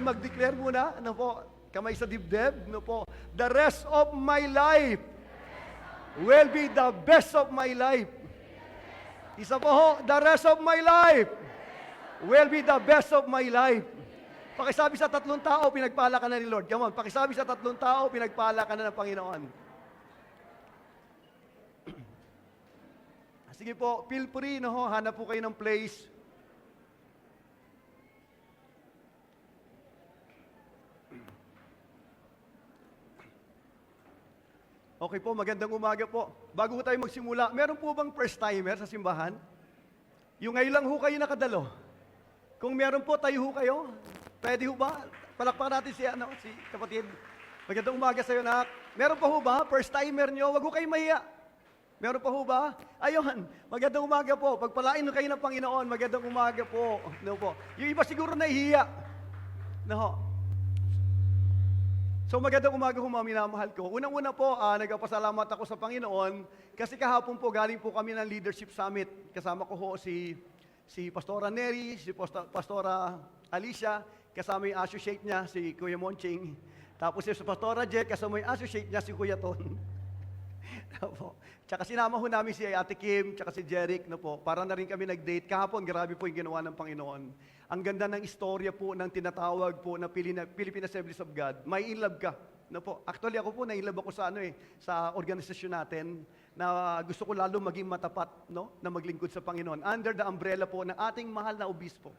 mag-declare muna, ano po, kamay sa dibdib, ano po, the rest of my life will be the best of my life. Isa po ho, the rest of my life will be the best of my life. Pakisabi sa tatlong tao, pinagpala ka na ni Lord. Come on, pakisabi sa tatlong tao, pinagpala ka na ng Panginoon. Sige po, feel free, no, hanap po kayo ng place. Okay po, magandang umaga po. Bago po tayo magsimula, meron po bang first timer sa simbahan? Yung ngayon lang ho kayo nakadalo. Kung meron po, tayo ho kayo. Pwede ho ba? Palakpakan natin si kapatid. Magandang umaga sa iyo, nak. Meron pa ho ba? First timer nyo, wag ho kayo mahiya. Meron pa ho ba? Ayun, magandang umaga po. Pagpalain ho kayo ng Panginoon, magandang umaga po. No po. Yung iba siguro nahihiya. No. So magandang umaga ho, mga minamahal ko. Unang-una po, nagpapasalamat ako sa Panginoon kasi kahapon po galing po kami ng Leadership Summit. Kasama ko ho si Pastora Neri, si Pastora Alicia, kasama yung associate niya, si Kuya Monching. Tapos si Pastora Jack, kasama yung associate niya, si Kuya Ton. Tsaka sinama ho namin si Ate Kim, tsaka si Jeric, no po. Para na rin kami nag-date. Kahapon, grabe po yung ginawa ng Panginoon. Ang ganda ng istorya po ng tinatawag po na Philippine Assemblies of God. May in love ka. No po. Actually ako po, na-in-love ako sa organisasyon natin na gusto ko lalo maging matapat, no, na maglingkod sa Panginoon. Under the umbrella po ng ating mahal na obispo,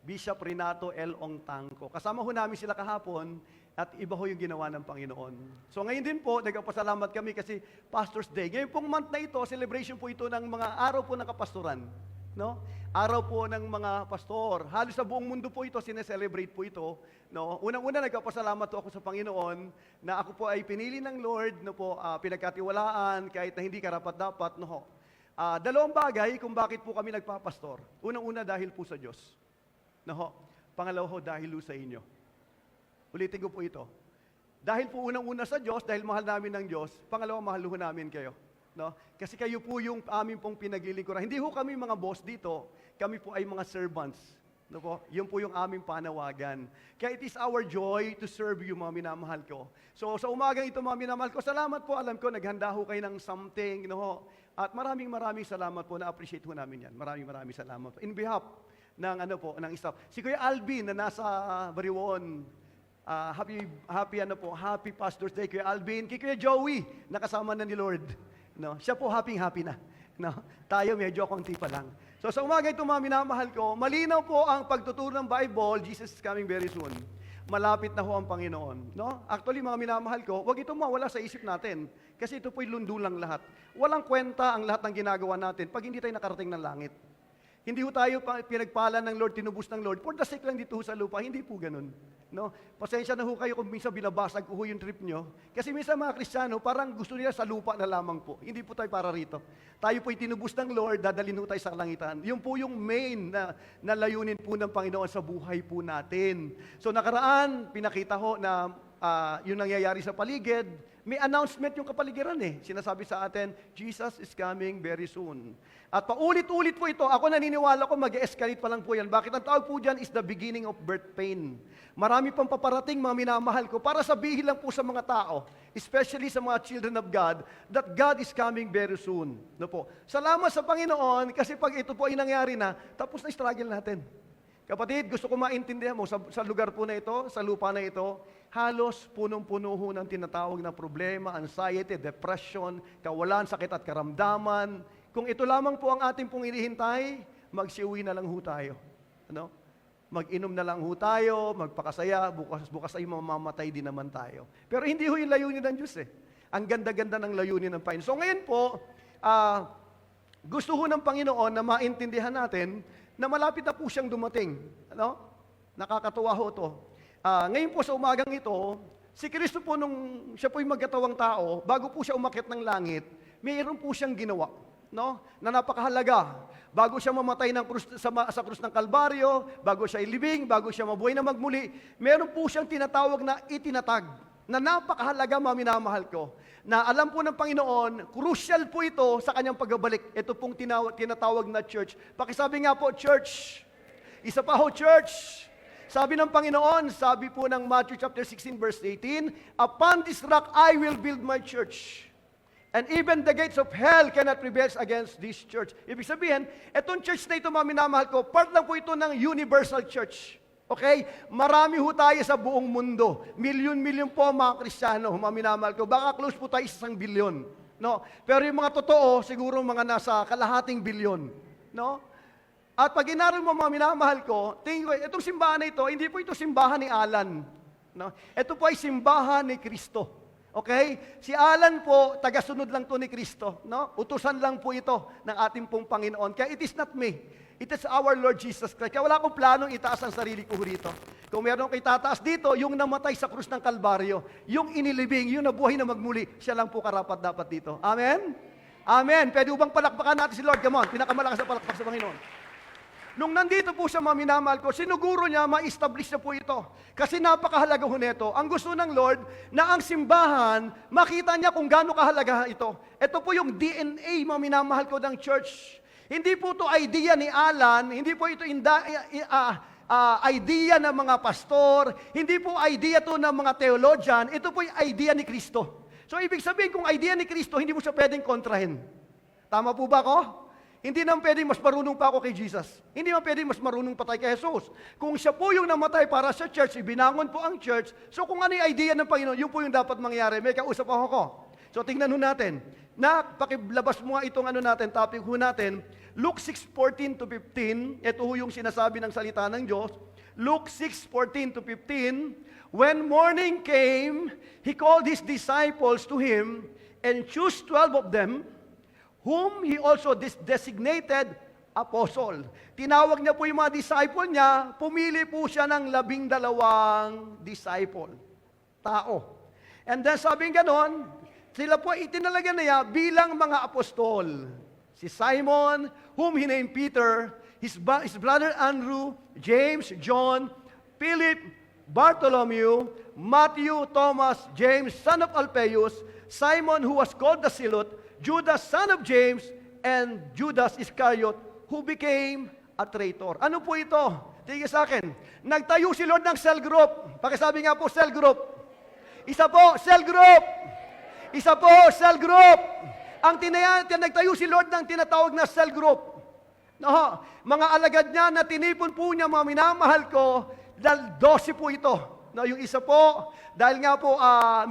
Bishop Renato L. Ongtangco. Kasama ho namin sila kahapon at iba ho yung ginawa ng Panginoon. So ngayon din po, nagpapasalamat kami kasi Pastor's Day. Ngayon pong month na ito, celebration po ito ng mga araw po ng kapastoran. No? Araw po ng mga pastor. Halos sa buong mundo po ito, sineselebrate po ito. No? Unang-una, nagpapasalamat po ako sa Panginoon na ako po ay pinili ng Lord, no po, pinagkatiwalaan kahit na hindi karapat-dapat. No? Dalawang bagay kung bakit po kami nagpapastor. Unang-una, dahil po sa Diyos. No? Pangalawa ho, dahil ho sa inyo. Ulitin ko po ito. Dahil po unang-una sa Diyos, dahil mahal namin ng Diyos, pangalawa, mahal ho namin kayo. No? Kasi kayo po yung amin pong pinaglilingkuran. Hindi ho kami mga boss dito, kami po ay mga servants. No po? Yun po yung aming panawagan. Kaya it is our joy to serve you, mga minamahal ko. So sa umagang ito, mga minamahal ko, salamat po, alam ko, naghanda ho kayo ng something. No? At maraming salamat po, na-appreciate ho namin yan. Maraming salamat po. In behalf ng, ng staff. Si Kuya Alvin na nasa Bariwon, happy Pastor's Day, Kuya Alvin. Kay Kuya Joey, nakasama na ni Lord. No, siya po happy na. No, tayo medyo konti pa lang. So sa umaga ito, mga minamahal ko, malinaw po ang pagtuturo ng Bible, Jesus is coming very soon. Malapit na ho ang Panginoon. No? Actually, mga minamahal ko, wag ito mawala sa isip natin. Kasi ito po'y lundo lang lahat. Walang kwenta ang lahat ng ginagawa natin pag hindi tayo nakarating ng langit. Hindi ho tayo pinagpala ng Lord, tinubos ng Lord, for the sake lang dito sa lupa, hindi po ganun. No? Pasensya na ho kayo kung minsan binabasag ko yung trip nyo. Kasi minsan mga Kristiyano, parang gusto nila sa lupa na lamang po. Hindi po tayo para rito. Tayo po'y tinubos ng Lord, dadalhin ho tayo sa kalangitan. Yun po yung main na layunin po ng Panginoon sa buhay po natin. So nakaraan, pinakita ho na yung nangyayari sa paligid, may announcement yung kapaligiran Sinasabi sa atin, Jesus is coming very soon. At paulit-ulit po ito, ako naniniwala ko mag-escalate pa lang po yan. Bakit? Ang tawag po dyan is the beginning of birth pain. Marami pang paparating, mga minamahal ko, para sabihin lang po sa mga tao, especially sa mga children of God, that God is coming very soon. No po. Salamat sa Panginoon, kasi pag ito po ay nangyari na, tapos na struggle natin. Kapatid, gusto ko maintindihan mo, sa lugar po na ito, sa lupa na ito, halos punong-puno ho ng tinatawag na problema, anxiety, depression, kawalan, sakit at karamdaman. Kung ito lamang po ang ating pong inihintay, magsiuwi na lang ho tayo. Ano? Mag-inom na lang ho tayo, magpakasaya, bukas ay mamamatay din naman tayo. Pero hindi ho yung layunin ng Diyos Ang ganda-ganda ng layunin ng Panginoon. So ngayon po, gusto ho ng Panginoon na maintindihan natin na malapit na po siyang dumating. Ano? Nakakatuwa ho ito. Ngayon po sa umagang ito, si Kristo po nung siya po'y magkatawang tao, bago po siya umakyat ng langit, mayroon po siyang ginawa. No? Na napakahalaga. Bago siya mamatay ng sa krus ng Kalbaryo, bago siya ilibing, bago siya mabuhay na magmuli, meron po siyang tinatawag na itinatag, na napakahalaga, mga minamahal ko, na alam po ng Panginoon, crucial po ito sa kanyang pagbabalik. Ito pong tinatawag na church. Pakisabi nga po, church. Isa pa ho, church. Sabi ng Panginoon, sabi po ng Matthew chapter 16 verse 18, "Upon this rock I will build my church. And even the gates of hell cannot prevail against this church." Ibig sabihin, itong church na ito, mga minamahal ko, part lang po ito ng universal church. Okay? Marami ho tayo sa buong mundo. Milyon-milyon po mga Kristiyano, mga minamahal ko. Baka close po tayo sa 1 bilyon. No? Pero yung mga totoo, siguro mga nasa kalahating bilyon. No? At pag inaral mo, mga minamahal ko, tingin ko, itong simbahan na ito, hindi po ito simbahan ni Alan. No? Ito po ay simbahan ni Kristo. Okay? Si Alan po, tagasunod lang to ni Kristo. No? Utusan lang po ito ng ating pong Panginoon. Kaya it is not me. It is our Lord Jesus Christ. Kaya wala akong planong itaas ang sarili ko rito. Kung meron kong itataas dito, yung namatay sa krus ng Kalbaryo, yung inilibing, yung nabuhay na magmuli, siya lang po karapat-dapat dito. Amen? Amen. Pwede bang palakpakan natin si Lord? Come on, pinakamalakas na palakpak sa Panginoon. Nung nandito po siya, mga minamahal ko, sinuguro niya, ma-establish na po ito. Kasi napakahalaga ho nito. Ang gusto ng Lord, na ang simbahan, makita niya kung gaano kahalaga ito. Ito po yung DNA, mga minamahal ko, ng church. Hindi po ito idea ni Alan, hindi po ito idea ng mga pastor, hindi po idea to ng mga theologian, ito po yung idea ni Kristo. So ibig sabihin, kung idea ni Kristo, hindi mo siya pwedeng kontrahin. Tama po ba ako? Hindi naman pwedeng mas marunong pa ako kay Jesus. Hindi naman pwedeng mas marunong patay kay Jesus. Kung siya po yung namatay para sa church, ibinangon po ang church, so kung ano yung idea ng Panginoon, yun po yung dapat mangyari. May kausap ako. So tingnan ho natin. Pakilabas mo nga itong natin, topic ho natin. Luke 6:14 to 15, ito ho yung sinasabi ng salita ng Diyos. Luke 6:14 to 15, "When morning came, He called His disciples to Him, and chose 12 of them, whom He also designated apostle." Tinawag niya po yung mga disciple niya, pumili po siya ng 12 disciple, tao. And then sabing ganon, sila po itinalaga niya bilang mga apostol. Si Simon, whom he named Peter, his brother Andrew, James, John, Philip, Bartholomew, Matthew, Thomas, James, son of Alphaeus, Simon, who was called the Zealot, Judas, son of James, and Judas Iscariot, who became a traitor. Ano po ito? Tingin sa akin. Nagtayo si Lord ng cell group. Pakisabi nga po, cell group. Isa po, cell group. Isa po, cell group. Nagtayo si Lord ng tinatawag na cell group. No, mga alagad niya na tinipon po niya, mga minamahal ko, dahil 12 po ito. No, yung isa po, dahil nga po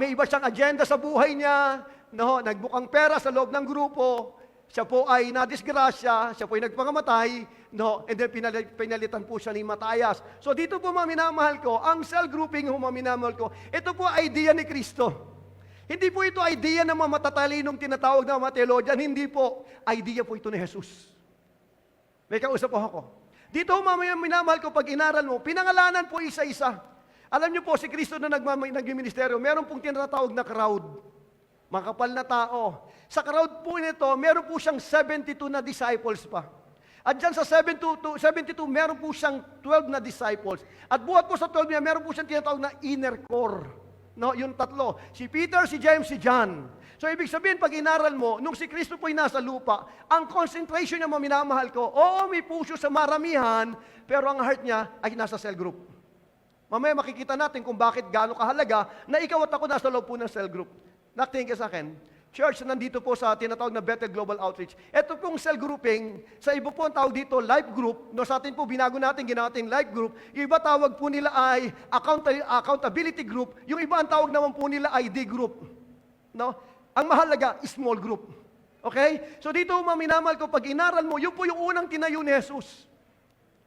may iba siyang agenda sa buhay niya, no, nagbukang pera sa loob ng grupo, siya po ay nadisgrasya, siya po ay nagpangamatay, no, and then pinalitan po siya ni Matayas. So dito po, mga minamahal ko, ang cell grouping, mga minamahal ko, ito po idea ni Kristo. Hindi po ito idea ng mga matatalinong tinatawag na mga theologian, hindi po. Idea po ito ni Jesus. May kausap po ako. Dito, mga minamahal ko, pag inaral mo, pinangalanan po isa-isa. Alam niyo po, si Kristo na nagministeryo, meron pong tinatawag na crowd. Makapal na tao. Sa crowd po nito, meron po siyang 72 na disciples pa. At dyan sa 72, meron po siyang 12 na disciples. At buhat po sa 12 niya, meron po siyang tinatawag na inner core. No, yung tatlo. Si Peter, si James, si John. So, ibig sabihin, pag inaral mo, nung si Kristo po'y nasa lupa, ang concentration niya, minamahal ko, oo, may puso sa maramihan, pero ang heart niya ay nasa cell group. Mamaya makikita natin kung bakit gaano kahalaga na ikaw at ako nasa loob po ng cell group. Nakitingin ka sa akin. Church, nandito po sa tinatawag na Bethel Global Outreach. Ito pong cell grouping, sa iba po ang tawag dito, life group. No, sa atin po, binago natin, ginawa natin life group. Yung iba tawag po nila ay accountability group. Yung iba ang tawag naman po nila ay D group. No? Ang mahalaga, small group. Okay? So dito, minamahal ko, pag inaral mo, yun po yung unang tinayo ni Jesus.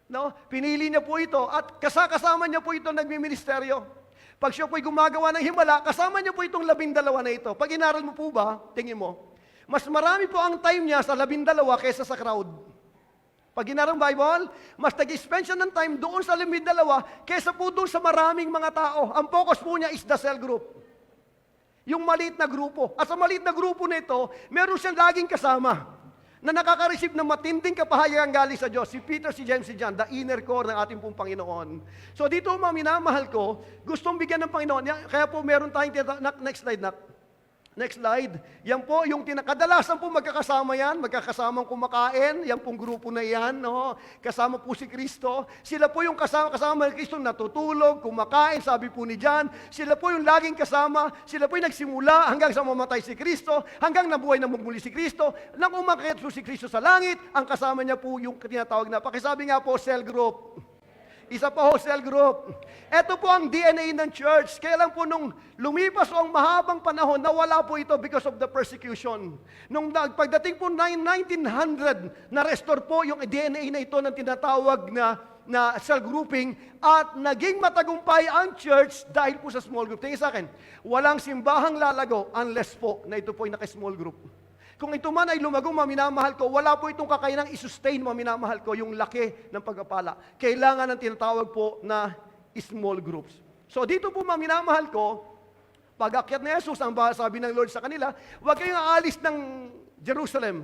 No? Pinili niya po ito at kasama niya po ito nagmiministeryo. Pag siya po'y gumagawa ng himala, kasama niya po itong 12 na ito. Pag inaral mo po ba, tingin mo, mas marami po ang time niya sa 12 kaysa sa crowd. Pag inaral Bible, mas nag-spend siya ng time doon sa 12 kaysa po doon sa maraming mga tao. Ang focus po niya is the cell group. Yung maliit na grupo. At sa maliit na grupo nito, meron siyang laging kasama na nakaka-receive ng matinding kapahayagan galing sa Diyos, si Peter, si James, si John, the inner core ng ating pong Panginoon. So dito, mga minamahal ko, gustong bigyan ng Panginoon, kaya po meron tayong, next slide, Next slide. Yan po, yung kadalasan po magkakasama yan, magkakasamang kumakain, yan pong grupo na yan, no? Kasama po si Kristo. Sila po yung kasama ni Kristo, natutulog, kumakain, sabi po ni John. Sila po yung laging kasama, sila po yung nagsimula hanggang sa mamatay si Kristo, hanggang nabuhay na muli si Kristo. Nang umakyat po si Kristo sa langit, ang kasama niya po yung tinatawag na, pakisabi nga po, cell group. Isa pa ho, cell group. Ito po ang DNA ng church. Kaya lang po nung lumipas ang mahabang panahon, nawala po ito because of the persecution. Nung pagdating po 1900, na-restore po yung DNA na ito ng tinatawag na cell grouping at naging matagumpay ang church dahil po sa small group. Tingin sa akin, walang simbahang lalago unless po na ito po ay naka-small group. Kung ito man ay lumago, maminamahal ko, wala po itong kakayanang i-sustain, maminamahal ko, yung laki ng pagpapala. Kailangan ng tinatawag po na small groups. So dito po, maminamahal ko, pag-akyat na Jesus, ang sabi ng Lord sa kanila, huwag kayong aalis ng Jerusalem.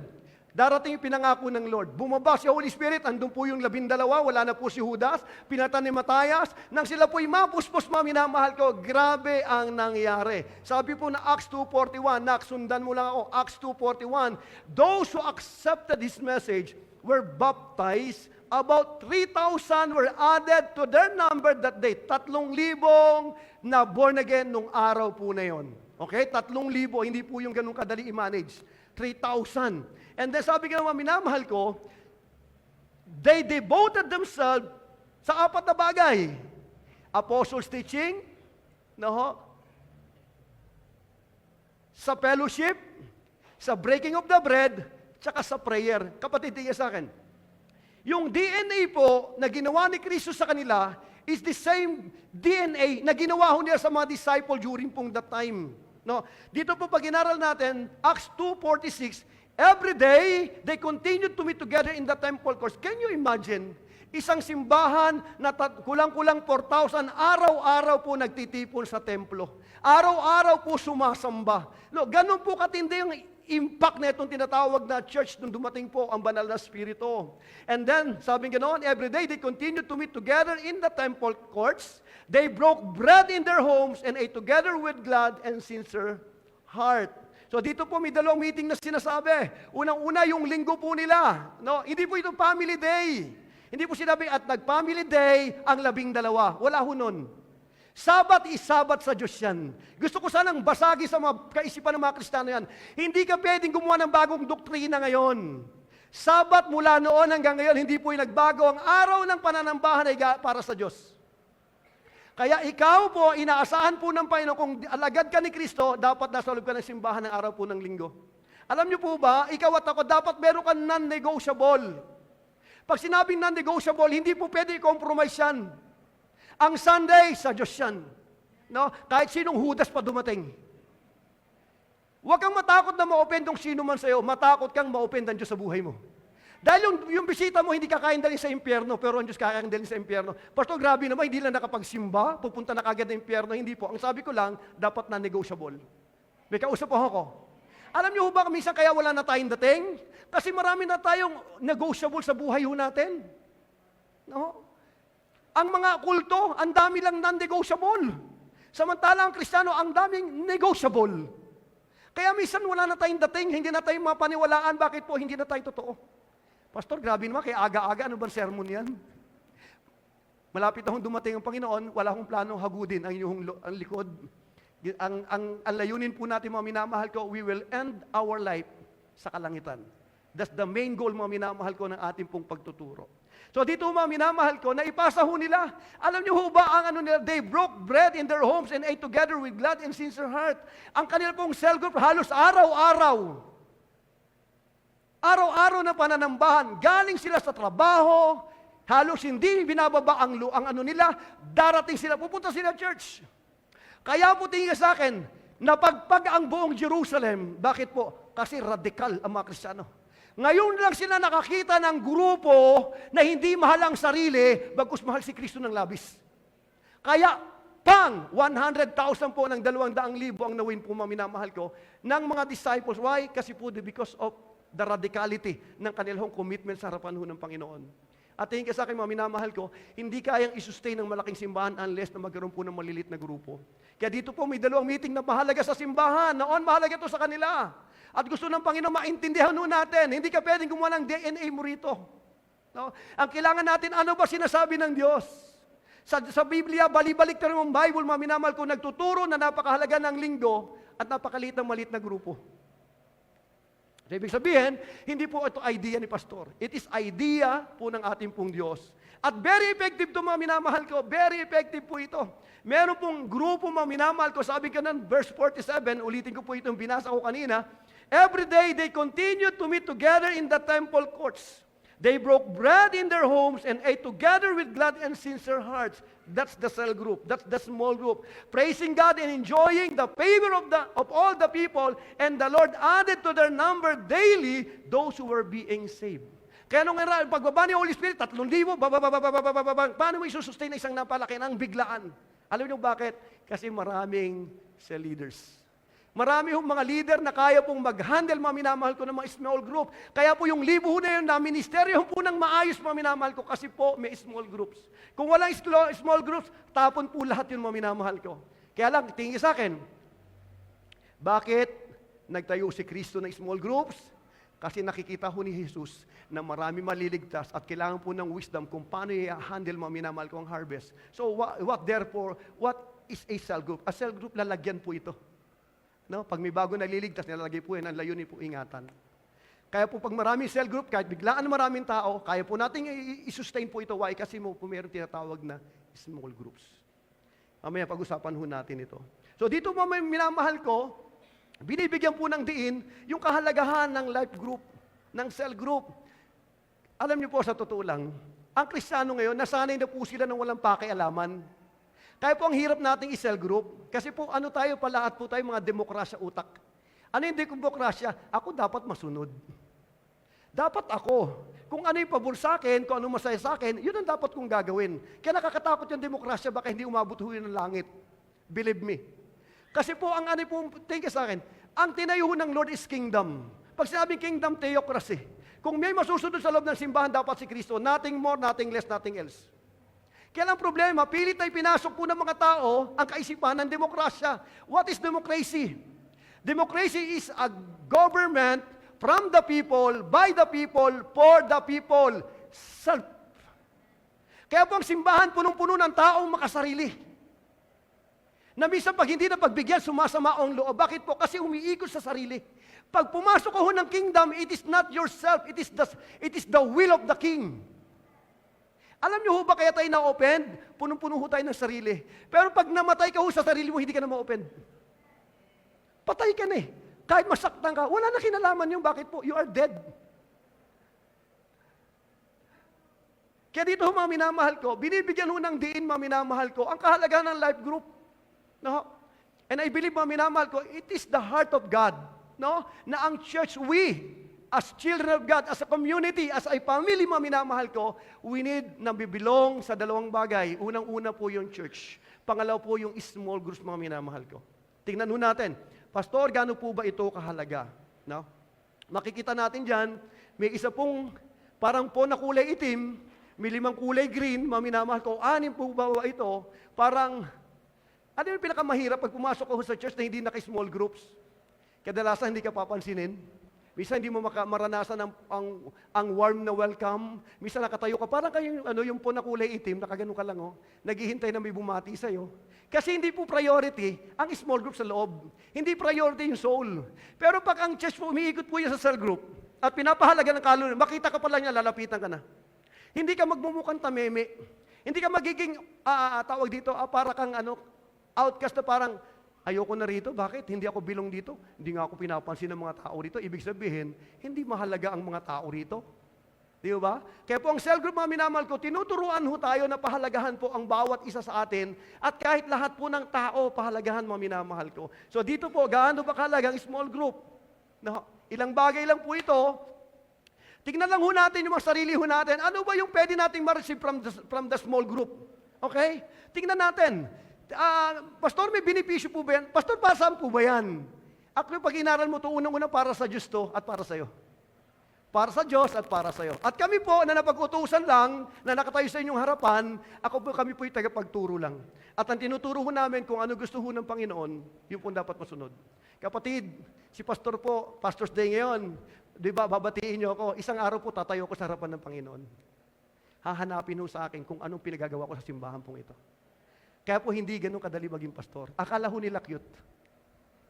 Darating yung pinangako ng Lord. Bumaba si Holy Spirit, andun po yung 12, wala na po si Judas, pinatan ni Matayas. Nang sila po'y mapuspos, maminamahal ko, grabe ang nangyari. Sabi po na Acts 2:41, sundan mo lang ako, Acts 2:41, those who accepted His message were baptized, about 3,000 were added to their number that day. 3,000 na born again nung araw po na yon. Okay? 3,000, hindi po yung ganun kadali i-manage. 3,000. And then sabi ko naman, minamahal ko, they devoted themselves sa 4 na bagay. Apostles' teaching, no? Sa fellowship, sa breaking of the bread, tsaka sa prayer. Kapatid, tingnan sa akin. Yung DNA po na ginawa ni Kristo sa kanila is the same DNA na ginawa ho niya sa mga disciple during pong that time. No? Dito po pag inaral natin, Acts 2:46, every day, they continued to meet together in the temple courts. Can you imagine? Isang simbahan na kulang-kulang 4,000, araw-araw po nagtitipon sa templo. Araw-araw po sumasamba. No, ganun po katindi yung impact na itong tinatawag na church nung dumating po ang banal na spirito. And then, sabi ganoon, every day they continued to meet together in the temple courts. They broke bread in their homes and ate together with glad and sincere heart. So dito po may 2 meeting na sinasabi. Unang-una yung linggo po nila. No, hindi po ito family day. Hindi po sinabi at nag-family day ang 12. Wala ho nun. Sabat is sabat sa Diyos yan. Gusto ko sanang basagi sa mga kaisipan ng mga Kristiyano yan. Hindi ka pwedeng gumawa ng bagong doktrina ngayon. Sabat mula noon hanggang ngayon, hindi po yung nagbago. Ang araw ng pananambahan ay para sa Diyos. Kaya ikaw po, inaasahan po ng Panginoon, kung alagad ka ni Kristo, dapat nasa loob ka ng simbahan ng araw po ng linggo. Alam niyo po ba, ikaw at ako, dapat meron ka non-negotiable. Pag sinabing non-negotiable, hindi po pwede i-compromise yan. Ang Sunday, sa Diyos yan. No? Kahit sinong Judas pa dumating. Huwag kang matakot na ma-offend ng sino man sa'yo, matakot kang ma-offend ang Diyos sa buhay mo. Dahil yung bisita mo, hindi kakain dalhin sa impyerno, pero ang Diyos kakain dalhin sa impyerno. Pastor, grabe naman, hindi lang nakapagsimba, pupunta na kagad ng impyerno, hindi po. Ang sabi ko lang, dapat na negotiable. May kausap po ako. Alam niyo ba, minsan kaya wala na tayong dating? Kasi marami na tayong negotiable sa buhay ho natin. No? Ang mga kulto, ang dami lang non-negotiable. Samantala ang Kristiyano, ang daming negotiable. Kaya minsan wala na tayong dating, hindi na tayong mapaniwalaan, bakit po hindi na tayo totoo? Pastor, grabe naman, kaya aga-aga, ano bang sermon yan? Malapit akong dumating ang Panginoon, wala akong planong hagudin ang inyong ang likod. Ang layunin po natin, mga minamahal ko, we will end our life sa kalangitan. That's the main goal, mga minamahal ko, ng ating pong pagtuturo. So dito, mga minamahal ko, naipasa ho nila. Alam niyo ho ba ang ano nila? They broke bread in their homes and ate together with glad and sincere heart. Ang kanila pong cell group, halos araw-araw. Araw-araw na pananambahan. Galing sila sa trabaho, halos hindi binababa ang ano nila, darating sila, pupunta sila church. Kaya po tingin sa akin, napagpag ang buong Jerusalem. Bakit po? Kasi radikal ang mga Kristiyano. Ngayon lang sila nakakita ng grupo na hindi mahal ang sarili, bagkus mahal si Kristo ng labis. Kaya, 100,000 po ng 200,000 ang nawin po, minamahal ko, ng mga disciples. Why? Kasi po because of the radicality ng kanilang commitment sa harapan ng Panginoon. At tingin ka sa akin, mga minamahal ko, hindi kayang isustain ng malaking simbahan unless na magkaroon po ng malilit na grupo. Kaya dito po may 2 meeting na mahalaga sa simbahan. Noon, mahalaga ito sa kanila. At gusto ng Panginoon maintindihan nun natin. Hindi ka pwedeng gumawa ng DNA mo rito. No? Ang kailangan natin, ano ba sinasabi ng Diyos? Sa Biblia, bali-balik na rin ang Bible, mga minamahal ko, nagtuturo na napakahalaga ng linggo at napakaliit ng maliit na grupo. So, ibig sabihin, hindi po ito idea ni Pastor. It is idea po ng ating pong Diyos. At very effective ito, mga minamahal ko. Very effective po ito. Meron pong grupo, mga minamahal ko, sabi ka ng verse 47, ulitin ko po itong binasa ko kanina. Every day they continued to meet together in the temple courts. They broke bread in their homes and ate together with glad and sincere hearts. That's the cell group. That's the small group. Praising God and enjoying the favor of all the people. And the Lord added to their number daily those who were being saved. Kaya nung pagbaba ni Holy Spirit, 3,000, paano mo isusustain na isang napalaki ng biglaan? Alam niyo bakit? Kasi maraming cell leaders. Marami hong mga leader na kaya pong mag-handle, mga minamahal ko, ng mga small group. Kaya po yung libo na yun na ministeryo po ng maayos, mga minamahal ko, kasi po may small groups. Kung walang small groups, tapon po lahat yun, mga minamahal ko. Kaya lang, tingin sa akin, bakit nagtayo si Kristo ng small groups? Kasi nakikita ho ni Jesus na marami maliligtas at kailangan po ng wisdom kung paano i-handle, mga minamahal ko, ang harvest. So what is a cell group? A cell group, lalagyan po ito. No? Pag may bago naliligtas, nilalagay po yan, ang layunin po ingatan. Kaya po pag maraming cell group, kahit biglaan maraming tao, kaya po natin i-sustain po ito. Why? Kasi mo po meron tinatawag na small groups. Mamaya pag-usapan ho natin ito. So dito mo may minamahal ko, binibigyan po ng diin yung kahalagahan ng life group, ng cell group. Alam niyo po sa totoo lang, ang Kristiyano ngayon, nasanay na po sila ng walang pakialaman. Kaya po ang hirap nating i-cell group, kasi po ano tayo lahat po tayo mga demokrasya utak. Ano yung demokrasya? Ako dapat masunod. Dapat ako. Kung ano yung pabor sa akin, kung ano masaya sa akin, yun ang dapat kong gagawin. Kaya nakakatakot yung demokrasya, baka hindi umabot ho yun ng langit. Believe me. Kasi po ang ano po, tingin sa akin, ang tinayo ng Lord is kingdom. Pag sinabing kingdom, theocracy. Kung may masusunod sa loob ng simbahan, dapat si Kristo. Nothing more, nothing less, nothing else. Kaya lang problema, pilit ay pinasok po ng mga tao ang kaisipan ng demokrasya. What is democracy? Democracy is a government from the people, by the people, for the people. Self. Kaya po ang simbahan punong-puno ng taong makasarili. Na minsan pag hindi na pagbigyan, sumasama ang loob. Bakit po? Kasi umiikot sa sarili. Pag pumasok ko ng kingdom, it is not yourself, it is the will of the king. Alam niyo ho ba kaya tayo na-open? Punong-puno ho tayo ng sarili. Pero pag namatay ka ho sa sarili mo, hindi ka na ma-open. Patay ka na eh. Kahit masaktan ka, wala na kinalaman yung bakit po. You are dead. Kaya dito ho, mga minamahal ko, binibigyan ho ng diin, mga minamahal ko, ang kahalagahan ng life group. No? And I believe, mga minamahal ko, it is the heart of God. No? Na ang church, we, as children of God, as a community, as a family, mga minamahal ko, we need na bibilong sa dalawang bagay. Unang-una po yung church. Pangalaw po yung small groups, mga minamahal ko. Tingnan ho natin, Pastor, gaano po ba ito kahalaga? No? Makikita natin dyan, may isa pong parang po na kulay itim, may 5 kulay green, mga minamahal ko, 6 po ba ito? Parang, ano yung pinakamahirap pag pumasok ako sa church na hindi naka-small groups? Kadalasan hindi ka papansinin. Minsan hindi mo maranasan ang warm na welcome. Minsan nakatayo ka, parang kayo yung po na kulay itim, nakagano ka lang, naghihintay na may bumati sa'yo. Kasi hindi po priority ang small group sa loob. Hindi priority yung soul. Pero pag ang church po, umiikot po yan sa cell group, at pinapahalaga ng kaluluwa, makita ka pa lang niya, lalapitan ka na. Hindi ka magmumukhang tameme. Hindi ka magiging, tawag dito, para kang outcast na parang, ayoko na rito. Bakit? Hindi ako bilong dito. Hindi nga ako pinapansin ng mga tao rito. Ibig sabihin, hindi mahalaga ang mga tao rito. Di ba? Kaya po ang cell group, mga minamahal ko, tinuturuan ho tayo na pahalagahan po ang bawat isa sa atin at kahit lahat po ng tao, pahalagahan, mga minamahal ko. So dito po, gaano ba kahalaga ang small group? No, ilang bagay lang po ito. Tingnan lang ho natin yung mga sarili ho natin. Ano ba yung pwede nating ma-receive from the small group? Okay? Tingnan natin. Pastor, may benepisyo po ba yan? Pastor, para saan po ba yan? Actually, pag inaral mo ito, unang-una para sa Diyos to at para sa'yo. Para sa Diyos at para sa iyo. At kami po na napag-utusan lang, na nakatayo sa inyong harapan, kami po'y tagapagturo lang. At ang tinuturo ho namin kung ano gusto ho ng Panginoon, yun po dapat masunod. Kapatid, si Pastor po, Pastor's Day ngayon, di ba, babatiin niyo ako, isang araw po tatayo ko sa harapan ng Panginoon. Hahanapin ho sa akin kung anong pinagagawa ko sa simbahan pong ito. Kaya po hindi ganun kadali maging pastor. Akala ho nila cute.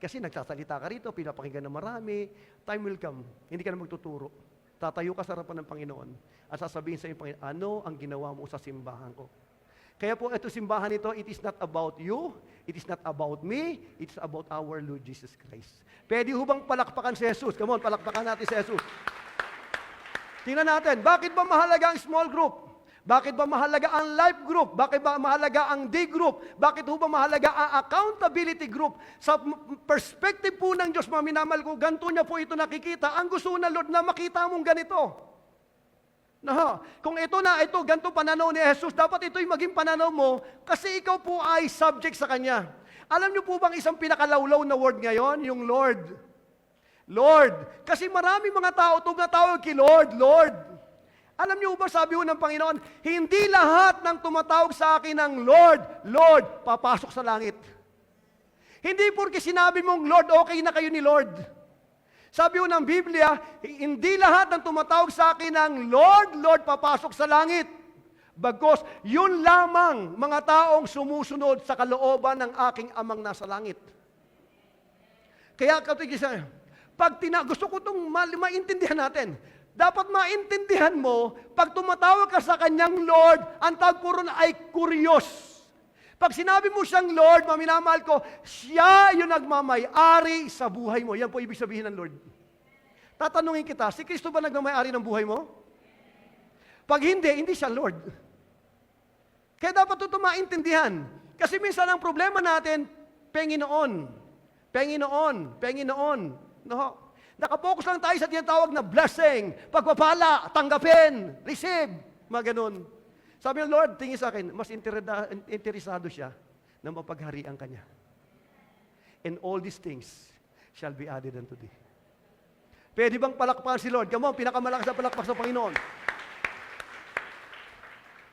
Kasi nagsasalita ka rito, pinapakinggan ng marami, time will come, hindi ka na magtuturo. Tatayo ka sa harapan ng Panginoon at sasabihin sa iyo, Panginoon, ano ang ginawa mo sa simbahan ko? Kaya po ito simbahan ito, it is not about you, it is not about me, it is about our Lord Jesus Christ. Pwede ho bang palakpakan si Jesus? Come on, palakpakan natin si Jesus. Tingnan natin, bakit ba mahalaga ang small group? Bakit ba mahalaga ang life group? Bakit ba mahalaga ang D group? Bakit ho ba mahalaga ang accountability group? Sa perspective po ng Diyos, mga minamahal ko, ganito niya po ito nakikita. Ang gusto na Lord na makita mong ganito. Kung ito na, ganito pananaw ni Jesus, dapat ito'y maging pananaw mo kasi ikaw po ay subject sa Kanya. Alam niyo po bang isang pinakalawlaw na word ngayon? Yung Lord. Lord. Kasi marami mga tao tumatawag kay Lord, Lord. Alam niyo ba, sabi ho ng Panginoon, hindi lahat ng tumatawag sa akin ng Lord, Lord, papasok sa langit. Hindi porque sinabi mong Lord, okay na kayo ni Lord. Sabi ho ng Biblia, hindi lahat ng tumatawag sa akin ng Lord, Lord, papasok sa langit. Bagkus, yun lamang mga taong sumusunod sa kalooban ng aking amang nasa langit. Kaya, gusto ko itong maintindihan natin. Dapat maintindihan mo, pag tumatawag ka sa kanyang Lord, ang tawag po ron ay kuryos. Pag sinabi mo siyang Lord, maminamahal ko, siya yung nagmamay-ari sa buhay mo. Yan po ibig sabihin ng Lord. Tatanungin kita, si Kristo ba nagmamay-ari ng buhay mo? Pag hindi siya Lord. Kaya dapat ito maintindihan. Kasi minsan ang problema natin, Panginoon. No? Nakapokus lang tayo sa tinatawag na blessing, pagpapala, tanggapin, receive, mga ganun. Sabi ng Lord, tingin sa akin, mas interesado siya na mapagharian kanya. And all these things shall be added unto thee. Pwede bang palakpakan si Lord? Come on, pinakamalakas na palakpak sa Panginoon.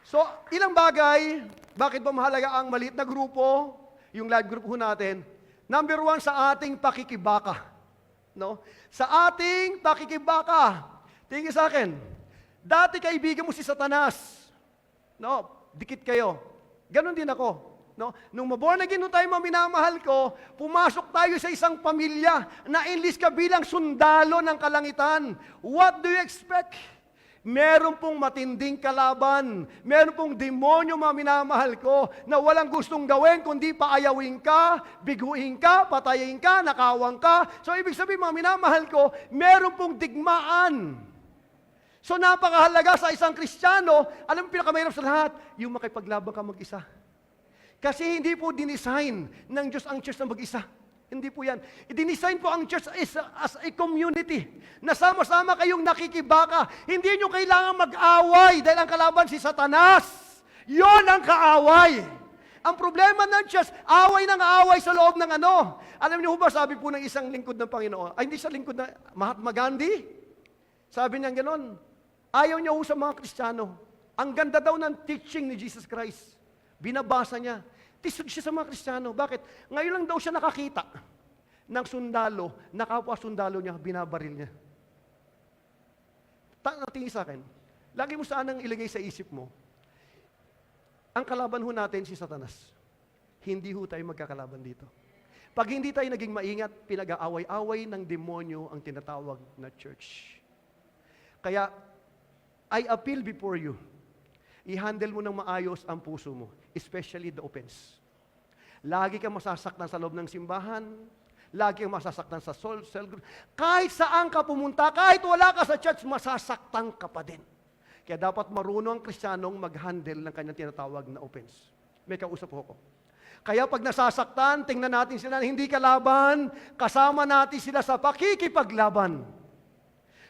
So, ilang bagay, bakit ba mahalaga ang maliit na grupo, yung live group ho natin? Number 1, sa ating pakikibaka. No? Sa ating pakikibaka. Tingin sa akin, dati kaibigan mo si Satanas. No? Dikit kayo. Ganon din ako. No? Nung maborn again tayo, minamahal ko, pumasok tayo sa isang pamilya na enlist ka bilang sundalo ng kalangitan. What do you expect? Meron pong matinding kalaban. Meron pong demonyo, mga minamahal ko, na walang gustong gawin kundi paayawin ka, biguin ka, patayin ka, nakawang ka. So, ibig sabihin, mga minamahal ko, meron pong digmaan. So, napakahalaga sa isang Kristiyano, alam mo pinakamahirap sa lahat, yung makipaglaban ka mag-isa. Kasi hindi po dinesign ng Diyos ang church na mag-isa. Hindi po yan. I-design po ang church as a community. Na sama-sama kayong nakikibaka. Hindi nyo kailangan mag-away dahil ang kalaban si Satanas. Yon ang kaaway. Ang problema ng church, away ng away sa loob ng ano. Alam niyo ba, sabi po ng isang lingkod ng Panginoon, ay hindi sa lingkod na Mahatma Gandhi. Sabi niya gano'n, ayaw niya sa mga Kristiyano. Ang ganda daw ng teaching ni Jesus Christ. Binabasa niya. Tisod siya sa mga Kristiyano. Bakit? Ngayon lang daw siya nakakita ng sundalo, nakapwa sundalo niya, binabaril niya. Tingin sa akin, lagi mo sanang ilagay sa isip mo, ang kalaban ho natin si Satanas. Hindi ho tayo magkakalaban dito. Pag hindi tayo naging maingat, pinag-aaway-away ng demonyo ang tinatawag na church. Kaya, I appeal before you, i-handle mo ng maayos ang puso mo, especially the offense. Lagi kang masasaktan sa loob ng simbahan, lagi kang masasaktan sa cell group. Kahit saan ka pumunta, kahit wala ka sa church, masasaktan ka pa din. Kaya dapat marunong ang Kristiyanong mag-handle ng kanyang tinatawag na offense. May kausap ko. Kaya pag nasasaktan, tingnan natin sila na hindi kalaban, kasama natin sila sa pakikipaglaban.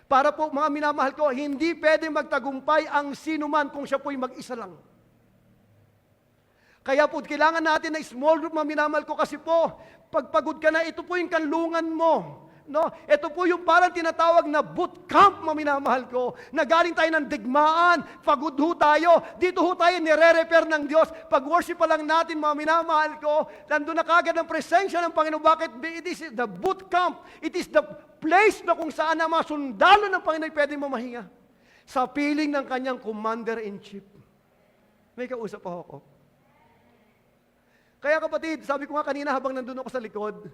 Para po, mga minamahal ko, hindi pwede magtagumpay ang sinuman kung siya po'y mag-isa lang. Kaya po, kailangan natin na small group, mga minamahal ko, kasi po, pag pagod ka na, ito po yung kanlungan mo. No, ito po yung parang tinatawag na boot camp, mga minamahal ko, na galing tayo ng digmaan, pagod ho tayo, dito ho tayo nire-repair ng Diyos. Pag-worship pa lang natin, mga minamahal ko, nandun na kagad ang presensya ng Panginoon. Bakit? It is the boot camp. It is the place na kung saan ang mga sundalo ng Panginoon ay pwedeng mamahinga. Sa piling ng kanyang commander-in-chief. May kausap ako. Kaya kapatid, sabi ko nga kanina habang nandun ako sa likod,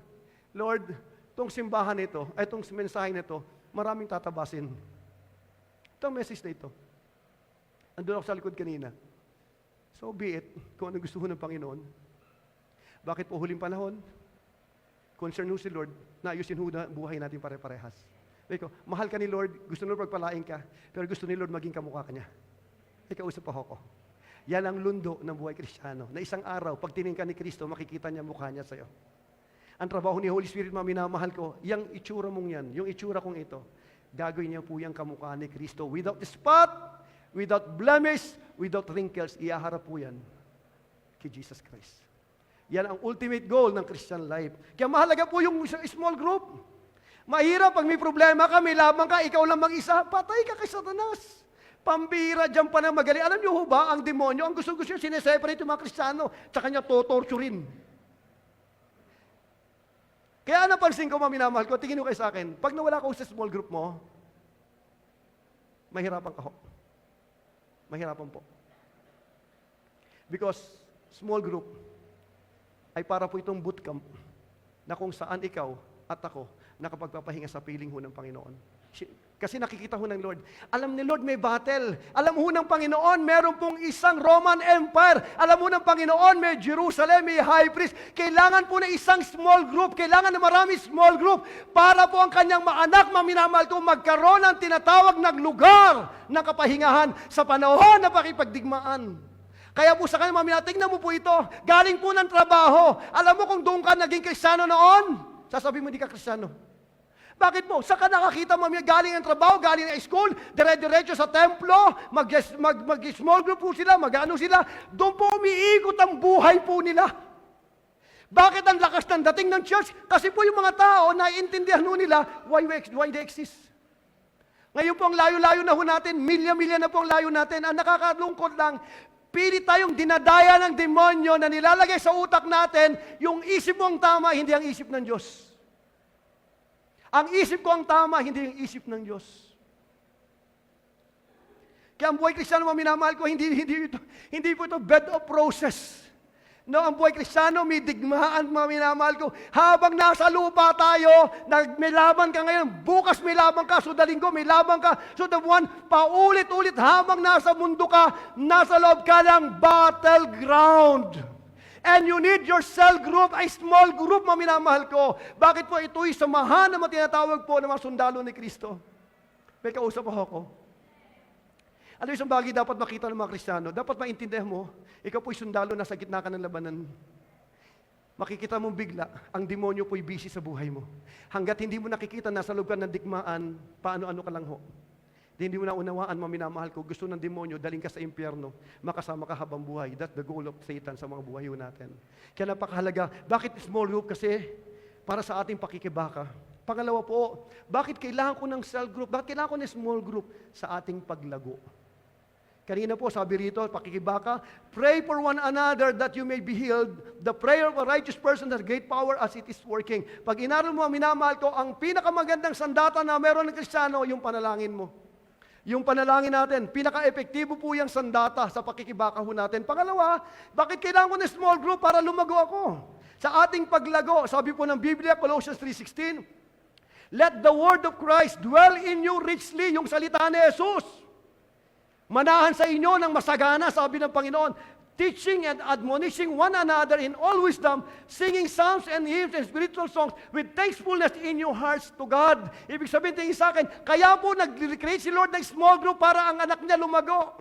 Lord, itong simbahan nito, itong mensahe nito, maraming tatabasin. Itong message na ito. Andun ako sa likod kanina. So be it, kung ano gusto ho ng Panginoon. Bakit po huling panahon? Concern ho si Lord, na ayusin ho na buhay natin pare-parehas. Ikaw, mahal ka ni Lord, gusto ni Lord pagpalain ka, pero gusto ni Lord maging kamukha ka niya. Ikaw, usap ako. Yan ang lundo ng buhay Kristiyano, na isang araw, pag tiningin ka ni Kristo, makikita niya mukha niya sa'yo. Ang trabaho ni Holy Spirit, mga minamahal ko, yung itsura mong yan, yung itsura kong ito, gagawin niya po yung kamukha ni Kristo. Without spot, without blemish, without wrinkles, iaharap po yan kay Jesus Christ. Yan ang ultimate goal ng Christian life. Kaya mahalaga po yung small group. Mahirap pag may problema ka, may laban ka, ikaw lang mag-isa, patay ka kay Satanas. Pambira, dyan pa na magaling. Alam niyo ho ba, ang demonyo, ang gusto-gusto niya, sineseparate yung mga Kristiyano, sa kanya totorturin. Kaya napansin ko, mga minamahal ko, tingin ko kayo sa akin, pag nawala ka sa small group mo, mahirapan ka ho. Mahirapan po. Because small group ay para po itong bootcamp na kung saan ikaw at ako nakapagpapahinga sa piling ho ng Panginoon. Kasi nakikita ho ng Lord. Alam ni Lord may battle. Alam ho ng Panginoon, meron pong isang Roman Empire. Alam ho ng Panginoon, may Jerusalem, may high priest. Kailangan po na isang small group. Kailangan na marami small group para po ang kanyang mga anak, maminamahal ko, magkaroon ng tinatawag na lugar ng kapahingahan sa panahon na pakipagdigmaan. Kaya po sa kanya, maminamahal, tingnan mo po ito. Galing po ng trabaho. Alam mo kung doon ka naging Kristiyano noon? Sasabihin mo, hindi ka Kristiyano. Bakit po? Saan ka nakakita, mami, galing ang trabaho, galing ang school, dire-diretso sa templo, mag-small group po sila, mag-ano sila, doon po umiikot ang buhay po nila. Bakit ang lakas ng dating ng church? Kasi po yung mga tao, naiintindihan ho nila, why they exist. Ngayon po ang layo-layo na ho natin, milya-milya na po ang layo natin, ang nakakalungkot lang, pili tayong dinadaya ng demonyo na nilalagay sa utak natin, yung isip mo ang tama, hindi ang isip ng Diyos. Ang isip ko ang tama, hindi yung isip ng Diyos. Kaya ang buhay Kristiyano, mga minamahal ko, hindi po ito bed of roses. No, ang buhay Kristiyano, may digmaan, mga minamahal ko. Habang nasa lupa tayo, may laban ka ngayon, bukas may laban ka, so linggo may laban ka, so the one, paulit-ulit, habang nasa mundo ka, nasa loob ka ng battleground. And you need your cell group, a small group, mga minamahal ko. Bakit po ito'y samahan na matinatawag po ng mga sundalo ni Kristo? May kausap ako. Ano isang bagay dapat makita ng mga Kristiyano? Dapat maintindihan mo, ikaw po'y sundalo na sa gitna ka ng labanan. Makikita mong bigla, ang demonyo po'y busy sa buhay mo. Hanggat hindi mo nakikita, nasa loob ka ng digmaan, paano-ano ka lang ho. Hindi mo na unawaan, mga minamahal ko, gusto ng demonyo, daling ka sa impyerno, makasama ka habang buhay. That's the goal of Satan sa mga buhay natin. Kaya napakahalaga. Bakit small group? Kasi para sa ating pakikibaka. Pangalawa po, bakit kailangan ko ng cell group? Bakit kailangan ko ng small group? Sa ating paglago. Kanina po, sabi rito, pakikibaka, pray for one another that you may be healed. The prayer of a righteous person has great power as it is working. Pag inaral mo, minamahal ko, ang pinakamagandang sandata na meron ng Kristiyano, yung panalangin mo. Yung panalangin natin, pinaka-epektibo po yung sandata sa pakikibaka ho natin. Pangalawa, bakit kailangan ko ng small group para lumago ako? Sa ating paglago, sabi po ng Biblia, Colossians 3:16, let the word of Christ dwell in you richly, yung salita ni Jesus. Manahan sa inyo ng masagana, sabi ng Panginoon, teaching and admonishing one another in all wisdom, singing psalms and hymns and spiritual songs with thankfulness in your hearts to God. Ibig sabihin tingin sa akin, kaya po nag-create si Lord ng small group para ang anak niya lumago.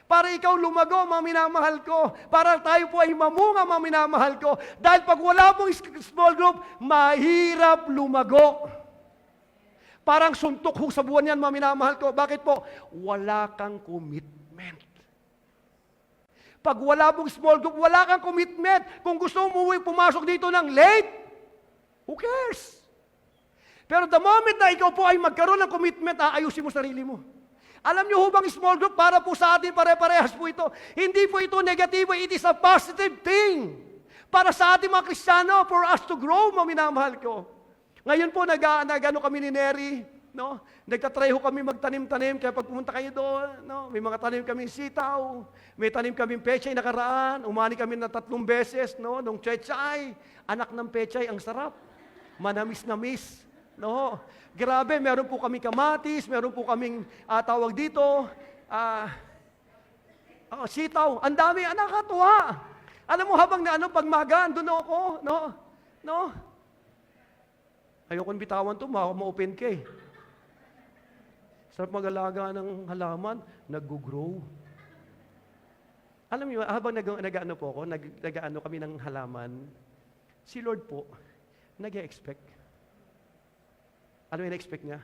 Para ikaw lumago, mga minamahal ko. Para tayo po ay mamunga, mga minamahal ko. Dahil pag wala pong small group, mahirap lumago. Parang suntok ho sa buwan yan, mga minamahal ko. Bakit po? Wala kang commitment. Pag wala mong small group, wala kang commitment. Kung gusto mo pumasok dito ng late, who cares? Pero the moment na ikaw po ay magkaroon ng commitment, aayusin mo sarili mo. Alam niyo ho bang small group, para po sa atin, pare-parehas po ito. Hindi po ito negatibo, it is a positive thing. Para sa ating mga Kristiyano, for us to grow, minamahal ko. Ngayon po, nag-ano kami ni Neri, no? Nagtatry ho kami magtanim-tanim, kaya pag pumunta kayo doon, no? May mga tanim kami sitaw, may tanim kami pechay nakaraan, umani kami na 3 beses, no? Nung pechay, anak ng pechay, ang sarap. Manamis-namis, no? Grabe, meron po kami kamatis, meron po kaming tawag dito, sitaw. Ang dami, nakakatuwa. Alam mo, habang pag maga, andun ako, no? Ayokong bitawan to, ma-open ka eh. Sarap mag-alaga ng halaman, nag-grow. Alam niyo, habang nag-ano po ako, nag-ano kami ng halaman, si Lord po, nag-expect. Ano yung expect niya?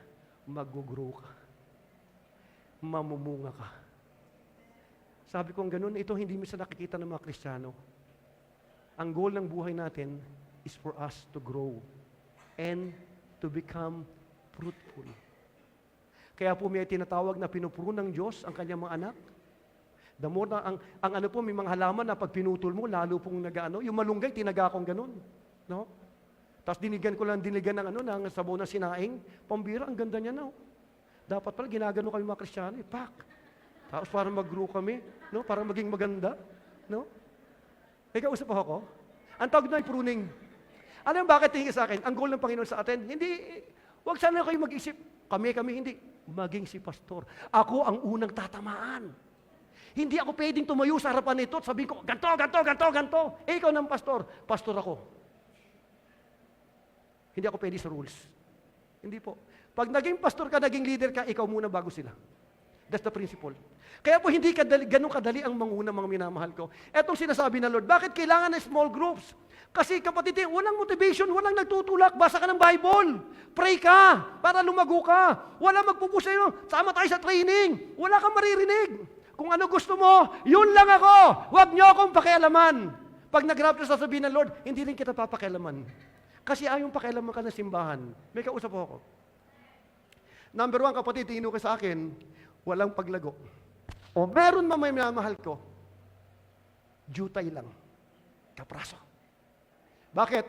Mag-grow ka. Mamumunga ka. Sabi ko, ganun, ito hindi mo sa nakikita ng mga Kristiyano. Ang goal ng buhay natin is for us to grow and to become fruitful. Kaya po may tinatawag na pinupuro ng Diyos ang kanyang mga anak. The more na, ang ano po, may mga halaman na pag pinutol mo, lalo pong nag-ano, yung malunggay, tinaga akong ganun. No? Tapos dinigan ng ng sabaw na sinaing, pambira, ang ganda niya na. Dapat pala, ginagano kami mga Kristiyano, pak. Tapos para mag-grow kami, no? Para maging maganda, no? May kausap ako. Ang tawag na ay pruning. Alam mo bakit tingin sa akin? Ang goal ng Panginoon sa atin, hindi, huwag sana kayo mag-isip, kami, hindi. Maging si pastor. Ako ang unang tatamaan. Hindi ako pwedeng tumayo sa harapan nito at sabihin ko, ganto. Ikaw ng pastor ako. Hindi ako pwede sa rules. Hindi po. Pag naging pastor ka, naging leader ka, ikaw muna bago sila. That's the principle. Kaya po hindi ganun kadali ang manguna, mga minamahal ko. Etong sinasabi ng Lord, bakit kailangan ng small groups? Kasi kapatid, walang motivation, walang nagtutulak, basa ka ng Bible, pray ka, para lumago ka. Wala magpupush sa'yo, sama tayo sa training, wala kang maririnig. Kung ano gusto mo, yun lang ako. Huwag niyo akong pakialaman. Pag nag-rapture sasabihin ng Lord, hindi rin kita papakialaman. Kasi ayaw pakialaman ka ng simbahan. May kausap ako. Number 1, kapatid, tingin ka sa akin, walang paglago. O meron may minamahal ko, jutay lang. Kapraso. Bakit?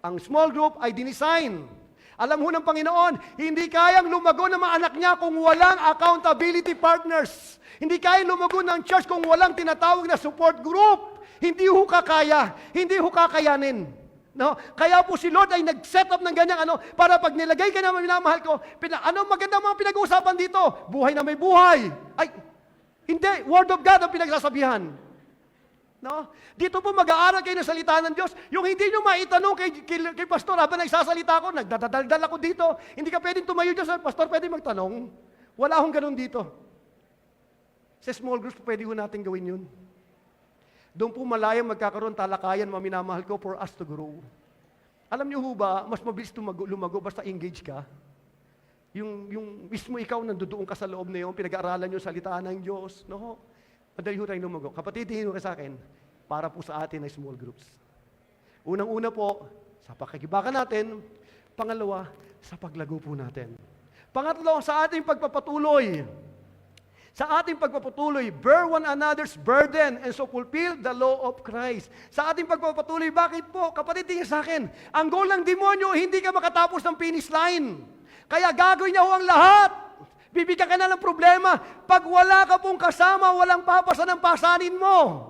Ang small group ay dinisign. Alam ho ng Panginoon, hindi kayang lumago ng mga anak niya kung walang accountability partners. Hindi kayang lumago ng church kung walang tinatawag na support group. Hindi ho kakaya. Hindi ho kakayanin. No? Kaya po si Lord ay nag-set up ng ganyang para pag nilagay ka na minamahal ko, magandang mga pinag-uusapan dito? Buhay na may buhay. Ay, hindi. Word of God ang pinagsasabihan. No? Dito po mag-aaral kayo ng salita ng Diyos. Yung hindi nyo maitanong kay pastor habang nagsasalita ako, nagdadaldal ako dito. Hindi ka pwedeng tumayo dyan sa pastor, pwede magtanong. Wala akong ganun dito. Sa small groups, pwede ho natin gawin yun. Doon po malayang magkakaroon talakayan, minamahal ko, for us to grow. Alam niyo ho ba, mas mabilis lumago basta engage ka? Yung mismo ikaw, nandoon ka sa loob na yun, pinag-aaralan niyo salita ng Diyos. No? Madali ho tayong lumago. Kapatid, tingin ka sa akin, para po sa atin ay small groups. Unang-una po, sa pakikibakan natin. Pangalawa, sa paglago po natin. Pangatlo, sa ating pagpapatuloy. Sa ating pagpapatuloy, bear one another's burden and so fulfill the law of Christ. Sa ating pagpapatuloy, bakit po? Kapatid, tingin sa akin, ang goal ng demonyo, hindi ka makatapos ng finish line. Kaya gagawin niya ho ang lahat. Bibigyan ka na ng problema. Pag wala ka pong kasama, walang papasa ng pasanin mo.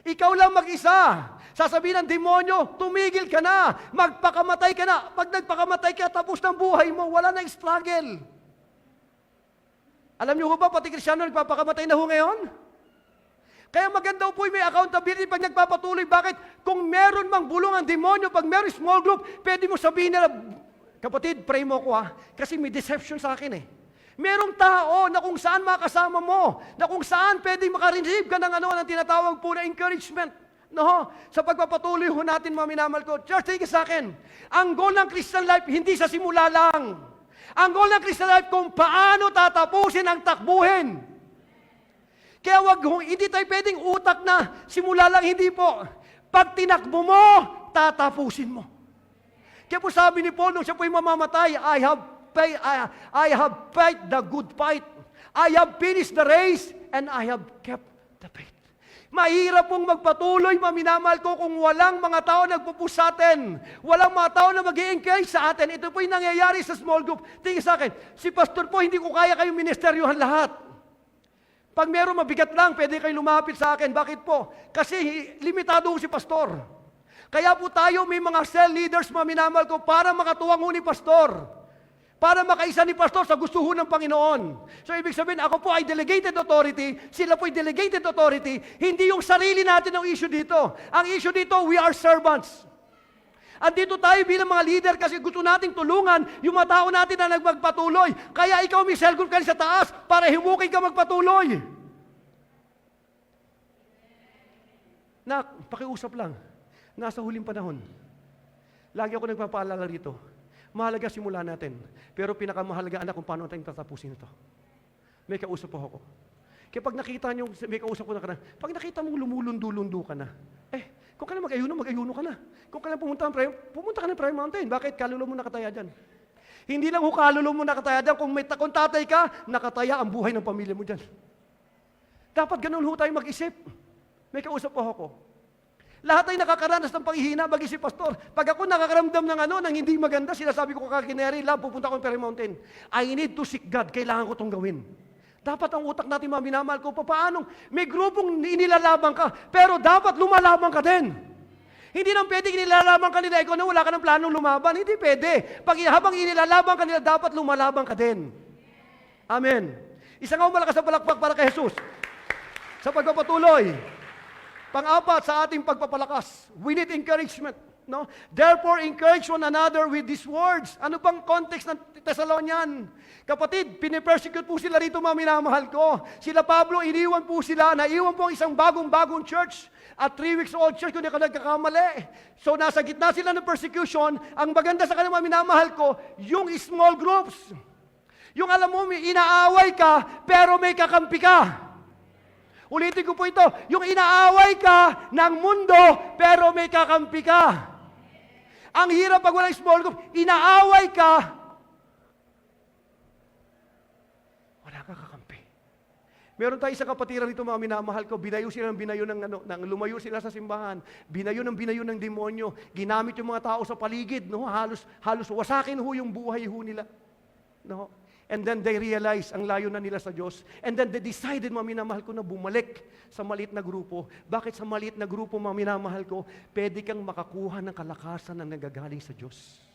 Ikaw lang mag-isa. Sasabihin ng demonyo, tumigil ka na. Magpakamatay ka na. Pag nagpakamatay ka, tapos ng buhay mo, wala na struggle. Alam niyo ho ba, pati Kristiyano nagpapakamatay na ho ngayon? Kaya maganda po may accountability pag nagpapatuloy. Bakit? Kung meron mang bulong ang demonyo, pag meron small group, pwede mo sabihin nila, kapatid, pray mo ko kasi may deception sa akin eh. Merong tao na kung saan makasama mo, na kung saan pwede makareceive ka ng ng tinatawag po na encouragement. No? Sa pagpapatuloy ho natin, mga minamahal ko, church, tingin sa akin, ang goal ng Christian life, hindi sa simula lang. Ang goal ng Christian life, kung paano tatapusin ang takbuhin. Kaya hindi tayo pwedeng utak na simula lang, hindi po. Pag tinakbo mo, tatapusin mo. Kaya po sabi ni Paul, nung siya po'y mamamatay, I have fight the good fight. I have finished the race, and I have kept the faith. Mahirap pong magpatuloy, maminamahal ko, kung walang mga tao nagpupush sa atin. Walang mga tao na mag-i-encourage sa atin. Ito po yung nangyayari sa small group. Tingin sa akin, si pastor po, hindi ko kaya kayong ministeryohan lahat. Pag meron mabigat lang, pwede kayo lumapit sa akin. Bakit po? Kasi limitado si pastor. Kaya po tayo may mga cell leaders, maminamahal ko, para makatuwang ho ni pastor. Para makaisa ni pastor sa gusto ho ng Panginoon. So, ibig sabihin, ako po ay delegated authority, sila po ay delegated authority, hindi yung sarili natin ang issue dito. Ang issue dito, we are servants. Andito tayo bilang mga leader kasi gusto nating tulungan yung mga tao natin na nagpagpatuloy. Kaya ikaw may cell group ka sa taas para himukin ka magpatuloy. Pakiusap lang. Nasa huling panahon. Lagi ako nagpapaalala rito. Mahalaga simula natin. Pero pinakamahalaga, anak, kung paano natin tatapusin ito. May kausap po ako. Kaya pag nakita nyo, may kausap ko na ka na, pag nakita mong lumulundo-lundo ka na, kung ka na mag-ayuno ka na. Kung ka na pumunta ka ng prayer mountain. Bakit? Kaluluwa mo nakataya dyan. Hindi lang kaluluwa mo nakataya dyan. Kung tatay ka, nakataya ang buhay ng pamilya mo dyan. Dapat ganun tayo mag-isip. May kausap po ako. Lahat ay nakakaranas ng panghihina, bagay si pastor. Pag ako nakakaramdam ng hindi maganda, sinasabi ko kakineri, pupunta ko ng prayer mountain. I need to seek God. Kailangan ko itong gawin. Dapat ang utak natin, minamahal ko, paano? May grupong inilalaban ka, pero dapat lumalaban ka din. Hindi nang pwede inilalaban ka nila, ikaw na wala ka ng planong lumaban. Hindi pwede. Habang inilalaban ka nila, dapat lumalaban ka din. Amen. Isang malakas na palakpak para kay Jesus. Sa pagpapatuloy. Pang-apat, sa ating pagpapalakas, we need encouragement. No? Therefore, encourage one another with these words. Ano bang context ng Thessalonian? Kapatid, pinipersecute po sila rito, mga minamahal ko. Sila Pablo, iniwan po sila, naiwan po ang isang bagong church. At 3 weeks old church, kung di ka nagkakamali. So, nasa gitna sila ng persecution. Ang maganda sa kanila, mga minamahal ko, yung small groups. Yung alam mo, may inaaway ka, pero may kakampi ka. Ulitin ko po ito, yung inaaway ka ng mundo, pero may kakampi ka. Ang hirap pag walang small group, inaaway ka, wala ka kakampi. Meron tayo isang kapatiran rito, mga minamahal ko, binayo sila ng lumayo sila sa simbahan, binayo ng demonyo, ginamit yung mga tao sa paligid, no? halos wasakin ho yung buhay ho nila. No? And then they realize ang layo na nila sa Diyos. And then they decided, mga minamahal ko, na bumalik sa maliit na grupo. Bakit sa maliit na grupo, mga minamahal ko, pwede kang makakuha ng kalakasan na nagagaling sa Diyos.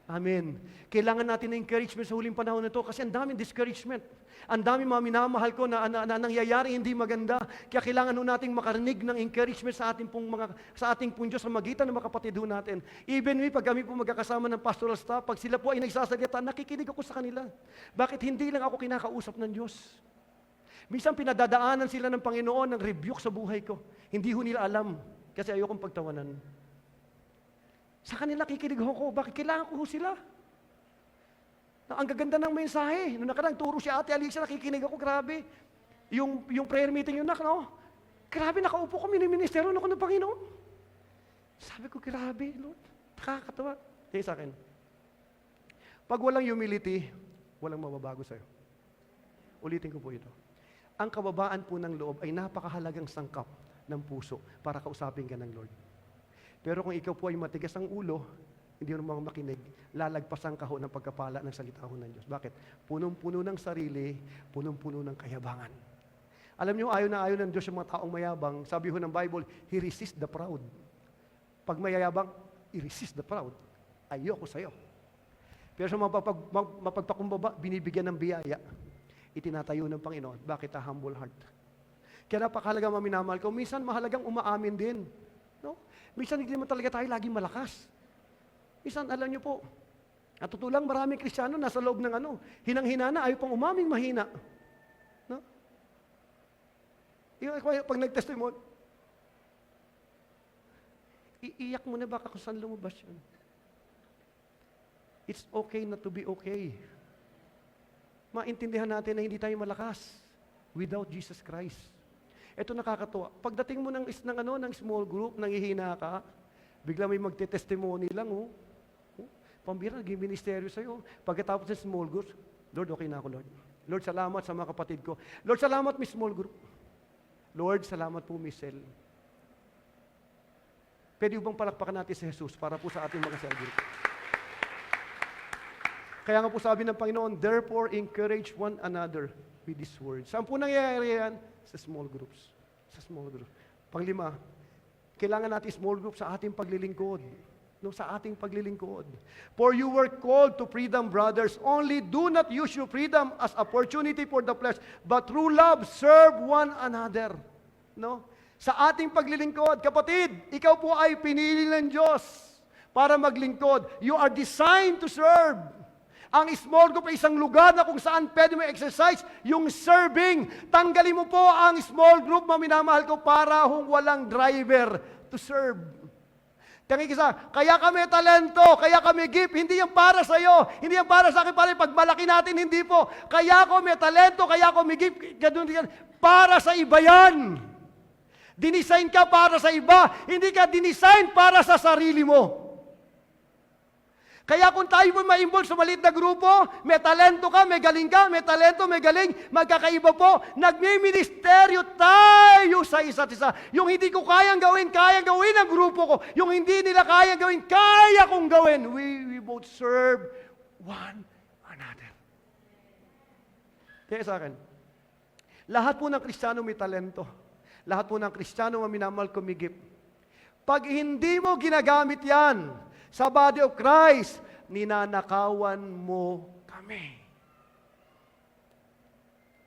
Amen. Kailangan natin ng encouragement sa huling panahon na ito kasi ang daming discouragement. Ang daming mga minamahal ko na nangyayari hindi maganda. Kaya kailangan nating makarinig ng encouragement sa ating pong Diyos sa magitan ng mga kapatid natin. Even me, pag kami po magkakasama ng pastoral staff, pag sila po ay nagsasalita, nakikinig ako sa kanila. Bakit hindi lang ako kinakausap ng Diyos? Minsan pinadadaanan sila ng Panginoon ng rebuke sa buhay ko. Hindi ho nila alam kasi ayokong pagtawanan. Sa kanila kikinig ako, bakit kailangan ko sila? Ang gaganda ng mensahe. Noong nakarang turo si Ate Alicia, nakikinig ako, grabe. Yung prayer meeting yun, no? Grabe, nakaupo ko, miniministero ako ng Panginoon. Sabi ko, grabe, Lord. Nakakatawa. Kaya sa akin, pag walang humility, walang mababago sa'yo. Ulitin ko po ito. Ang kababaan po ng loob ay napakahalagang sangkap ng puso para kausapin ka ng Lord. Pero kung ikaw po ay matigas ang ulo, hindi mo makinig, lalagpasan ka ho ng pagkapala ng salita ho ng Diyos. Bakit? Punong-puno ng sarili, punong-puno ng kayabangan. Alam niyo, ayaw ng Diyos yung mga taong mayabang. Sabi ho ng Bible, He resists the proud. Pag mayayabang, i-resist the proud. Ayoko sa'yo. Pero sa mapagpakumbaba, binibigyan ng biyaya. Itinatayo ng Panginoon. Bakit? A humble heart. Kaya napakahalaga, mga minamahal ko, minsan mahalagang umaamin din. No? Minsan hindi naman talaga tayo laging malakas. Minsan, alam niyo po, at totoo lang, maraming Kristiyano nasa loob ng hinang-hina na, ayaw pang umaming mahina. No? Pag nag-testimony, iiyak mo na baka kung saan lumabas yun. It's okay not to be okay. Maintindihan natin na hindi tayo malakas without Jesus Christ. Ito nakakatuwa. Pagdating mo ng small group, nanghihina ka, bigla may magte-testimony lang, Pambira, naging ministeryo sa'yo. Pagkatapos ng small groups, Lord, okay na ako, Lord. Lord, salamat sa mga kapatid ko. Lord, salamat, Miss Small Group. Lord, salamat po, Miss Cell. Pwede bang palakpakan natin si Jesus para po sa ating mga cell group? Kaya nga po sabi ng Panginoon, therefore, encourage one another with these words. Saan po nangyayari yan? Sa small groups. Sa small groups. Panglima, kailangan natin small groups sa ating paglilingkod. No, sa ating paglilingkod. For you were called to freedom, brothers. Only do not use your freedom as opportunity for the flesh, but through love, serve one another. No? Sa ating paglilingkod, kapatid, ikaw po ay pinili ng Diyos para maglingkod. You are designed to serve. Ang small group ay isang lugar na kung saan pwede mo exercise yung serving. Tanggalin mo po ang small group, maminamahal ko, para hong walang driver to serve. Kaya kami talento, kaya kami gift, hindi yan para sa iyo, hindi yan para sa akin, para pag malaki natin, hindi po. Kaya ako may talento, kaya ako may gift, para sa iba yan. Dinisign ka para sa iba, hindi ka dinisign para sa sarili mo. Kaya kung tayo po ma-involve sa maliit na grupo, may talento ka, may galing ka, may talento, may galing, magkakaiba po, nagmi-ministeryo tayo sa isa't isa. Yung hindi ko kayang gawin ang grupo ko. Yung hindi nila kayang gawin, kaya kong gawin. We both serve one another. Kaya sa akin, lahat po ng Kristiyano may talento. Lahat po ng Kristiyano minamahal ko may gift. Pag hindi mo ginagamit yan, sa body of Christ, ninanakawan mo kami.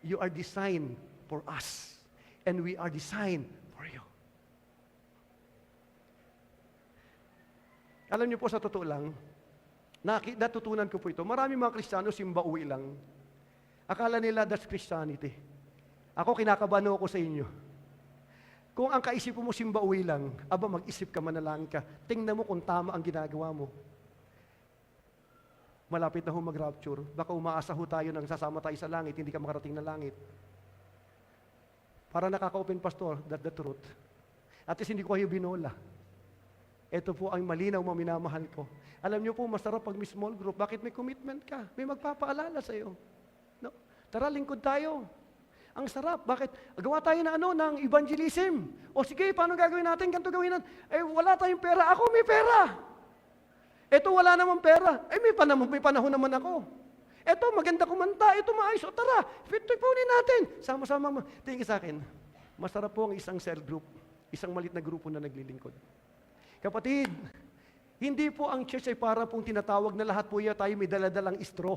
You are designed for us, and we are designed for you. Alam niyo po, sa totoo lang, natutunan ko po ito. Maraming mga Kristiyano simba-uwi lang. Akala nila that's Christianity. Ako, kinakabano ako sa inyo. Kung ang kaisipan mo simba-uwi lang, mag-isip ka, manalangin ka, tingnan mo kung tama ang ginagawa mo. Malapit na mag-rapture. Baka umaasa tayo nang sasama tayo sa langit, hindi ka makarating na langit. Para nakaka-open, pastor, that's the truth. At least hindi ko kayo binola. Ito po ang malinaw, minamahal ko. Alam niyo po, masarap pag may small group. Bakit may commitment ka? May magpapaalala sa iyo. No? Tara, lingkod tayo. Ang sarap. Bakit? Gawa tayo ng evangelism. O sige, paano gagawin natin? Ganito gawin natin. Wala tayong pera. Ako may pera. Ito, wala namang pera. May panahon naman ako. Ito, maganda kumanta. Ito, maayos. O tara, fitupunin natin. Sama-sama. Tingin sa akin, masarap po ang isang cell group. Isang malit na grupo na naglilingkod. Kapatid, hindi po ang church ay para pong tinatawag na lahat po tayo may daladalang straw.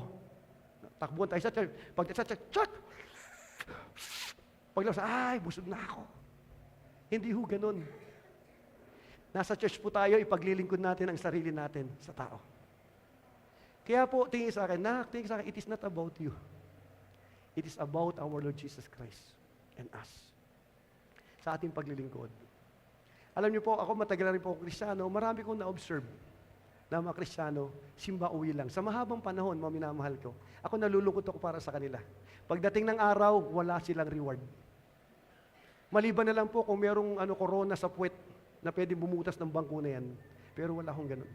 Takbuhan tayo sa church. Pag sa church, paglabas, busog na ako. Hindi ho ganun. Nasa church po tayo, ipaglilingkod natin ang sarili natin sa tao. Kaya po, tingin sa akin, it is not about you. It is about our Lord Jesus Christ and us. Sa ating paglilingkod. Alam niyo po, ako matagal na rin po ako Kristiyano, marami kong na-observe na mga Kristiyano, simba-uwi lang. Sa mahabang panahon, mga minamahal ko, ako nalulungkot ako para sa kanila. Pagdating ng araw, wala silang reward. Maliban na lang po kung merong corona sa puwet na pwede bumutas ng bangko na yan. Pero wala akong ganun.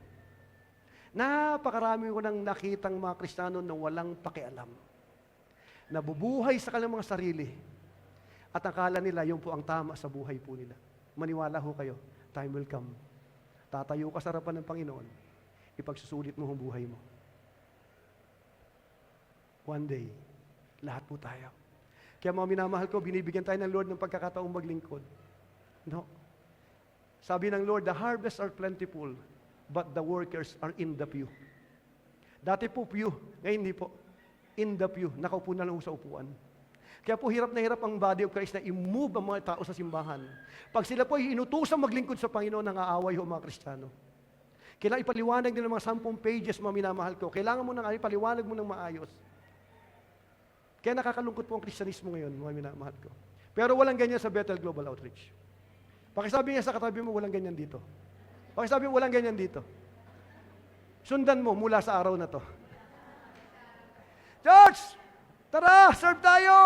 Napakarami ko nang nakitang mga Kristiyano na walang pakialam. Nabubuhay sa kanilang mga sarili. At akala nila, yun po ang tama sa buhay po nila. Maniwala ho kayo, time will come. Tatayo ka sa harapan ng Panginoon. Ipagsusulit mo ang buhay mo. One day, lahat po tayo. Kaya mga minamahal ko, binibigyan tayo ng Lord ng pagkakataong maglingkod. No? Sabi ng Lord, the harvests are plentiful, but the workers are in the pew. Dati po pew, ngayon hindi po. In the pew, nakaupo na lang sa upuan. Kaya po hirap na hirap ang body of Christ na i-move ang mga tao sa simbahan. Pag sila po ay inutusang maglingkod sa Panginoon, nangaaway ho mga Kristiyano. Kailangan ipaliwanag nila mga 10 pages, mga minamahal ko. Kailangan mo nang ipaliwanag mo ng maayos. Kaya nakakalungkot po ang Kristyanismo ngayon, mga minamahal ko. Pero walang ganyan sa Bethel Global Outreach. Pakisabi niya sa katabi mo, walang ganyan dito. Pakisabi mo, walang ganyan dito. Sundan mo mula sa araw na to. Church! Tara, serve tayo!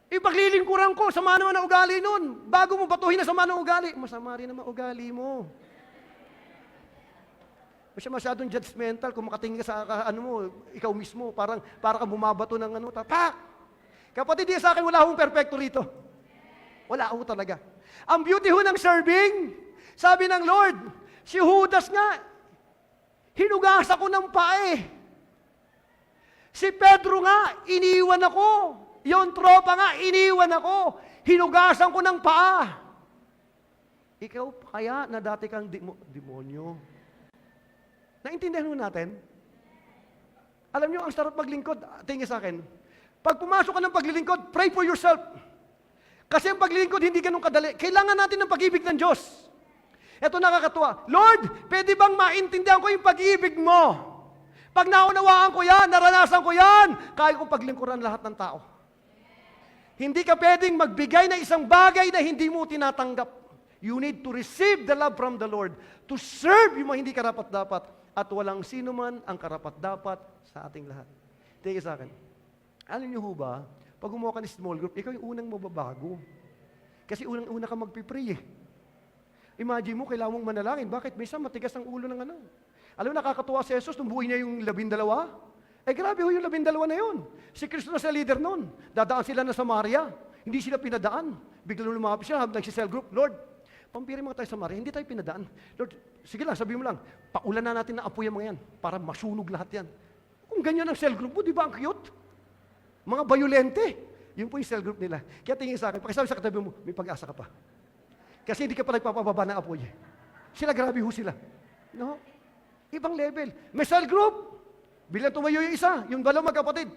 Ipaglilingkuran ko, sama naman ang ugali nun. Bago mo batuhin na sama ng ugali, masama rin naman ugali mo. Masyadong judgmental. Kung makatingin ka sa ano mo, ikaw mismo, para ka bumabato ng ano, tapak! Kapatid, di sa akin, wala akong perfecto rito. Wala ako talaga. Ang beauty ho ng serving, sabi ng Lord, si Judas nga, hinugas ako ng pae. Si Pedro nga, iniwan ako. Yung tropa nga, iniwan ako. Hinugasan ko ng paa. Ikaw pa kaya na dati kang demonyo? Naintindihan mo natin? Alam niyo, ang sarap maglingkod. Tingin sa akin. Pag pumasok ka ng paglilingkod, pray for yourself. Kasi ang paglilingkod hindi ganun kadali. Kailangan natin ng pag-ibig ng Diyos. Ito nakakatuwa. Lord, pwede bang maintindihan ko yung pag-ibig mo? Pag naunawaan ko yan, naranasan ko yan, kaya kong paglingkuran lahat ng tao. Hindi ka pwedeng magbigay ng isang bagay na hindi mo tinatanggap. You need to receive the love from the Lord, to serve yung mga hindi karapat-dapat, at walang sino man ang karapat-dapat sa ating lahat. Tingin sa akin. Alam niyo ho ba, pag gumawa ka ng small group, ikaw yung unang mababago. Kasi unang-una ka magpipray eh. Imagine mo, kailangan mong manalangin. Bakit? Minsan matigas ang ulo ng ano. Alam mo, nakakatuwa si Jesus nung buhay niya yung 12. Grabe ho yung 12 na yun. Si Kristo na sa leader nun. Dadaan sila na Samaria. Hindi sila pinadaan. Biglang lumapit siya, nagsisell group. Lord, pampirin mga tayo sa Samaria, hindi tayo pinadaan. Lord, sige lang, sabi mo lang, paulan na natin ng apoy ang mga yan para masunog lahat yan. Kung ganyan ang cell group mo, di ba ang cute? Mga bayolente. Yun po yung cell group nila. Kaya tingin sa akin, pakisabi sa katabi mo, may pag-asa ka pa. Kasi hindi ka pa nagpapababa ng apoy. Sila, grabe ho sila. No? Ibang level. May cell group. Bilang tumayo yung isa, yung 2 magkapatid.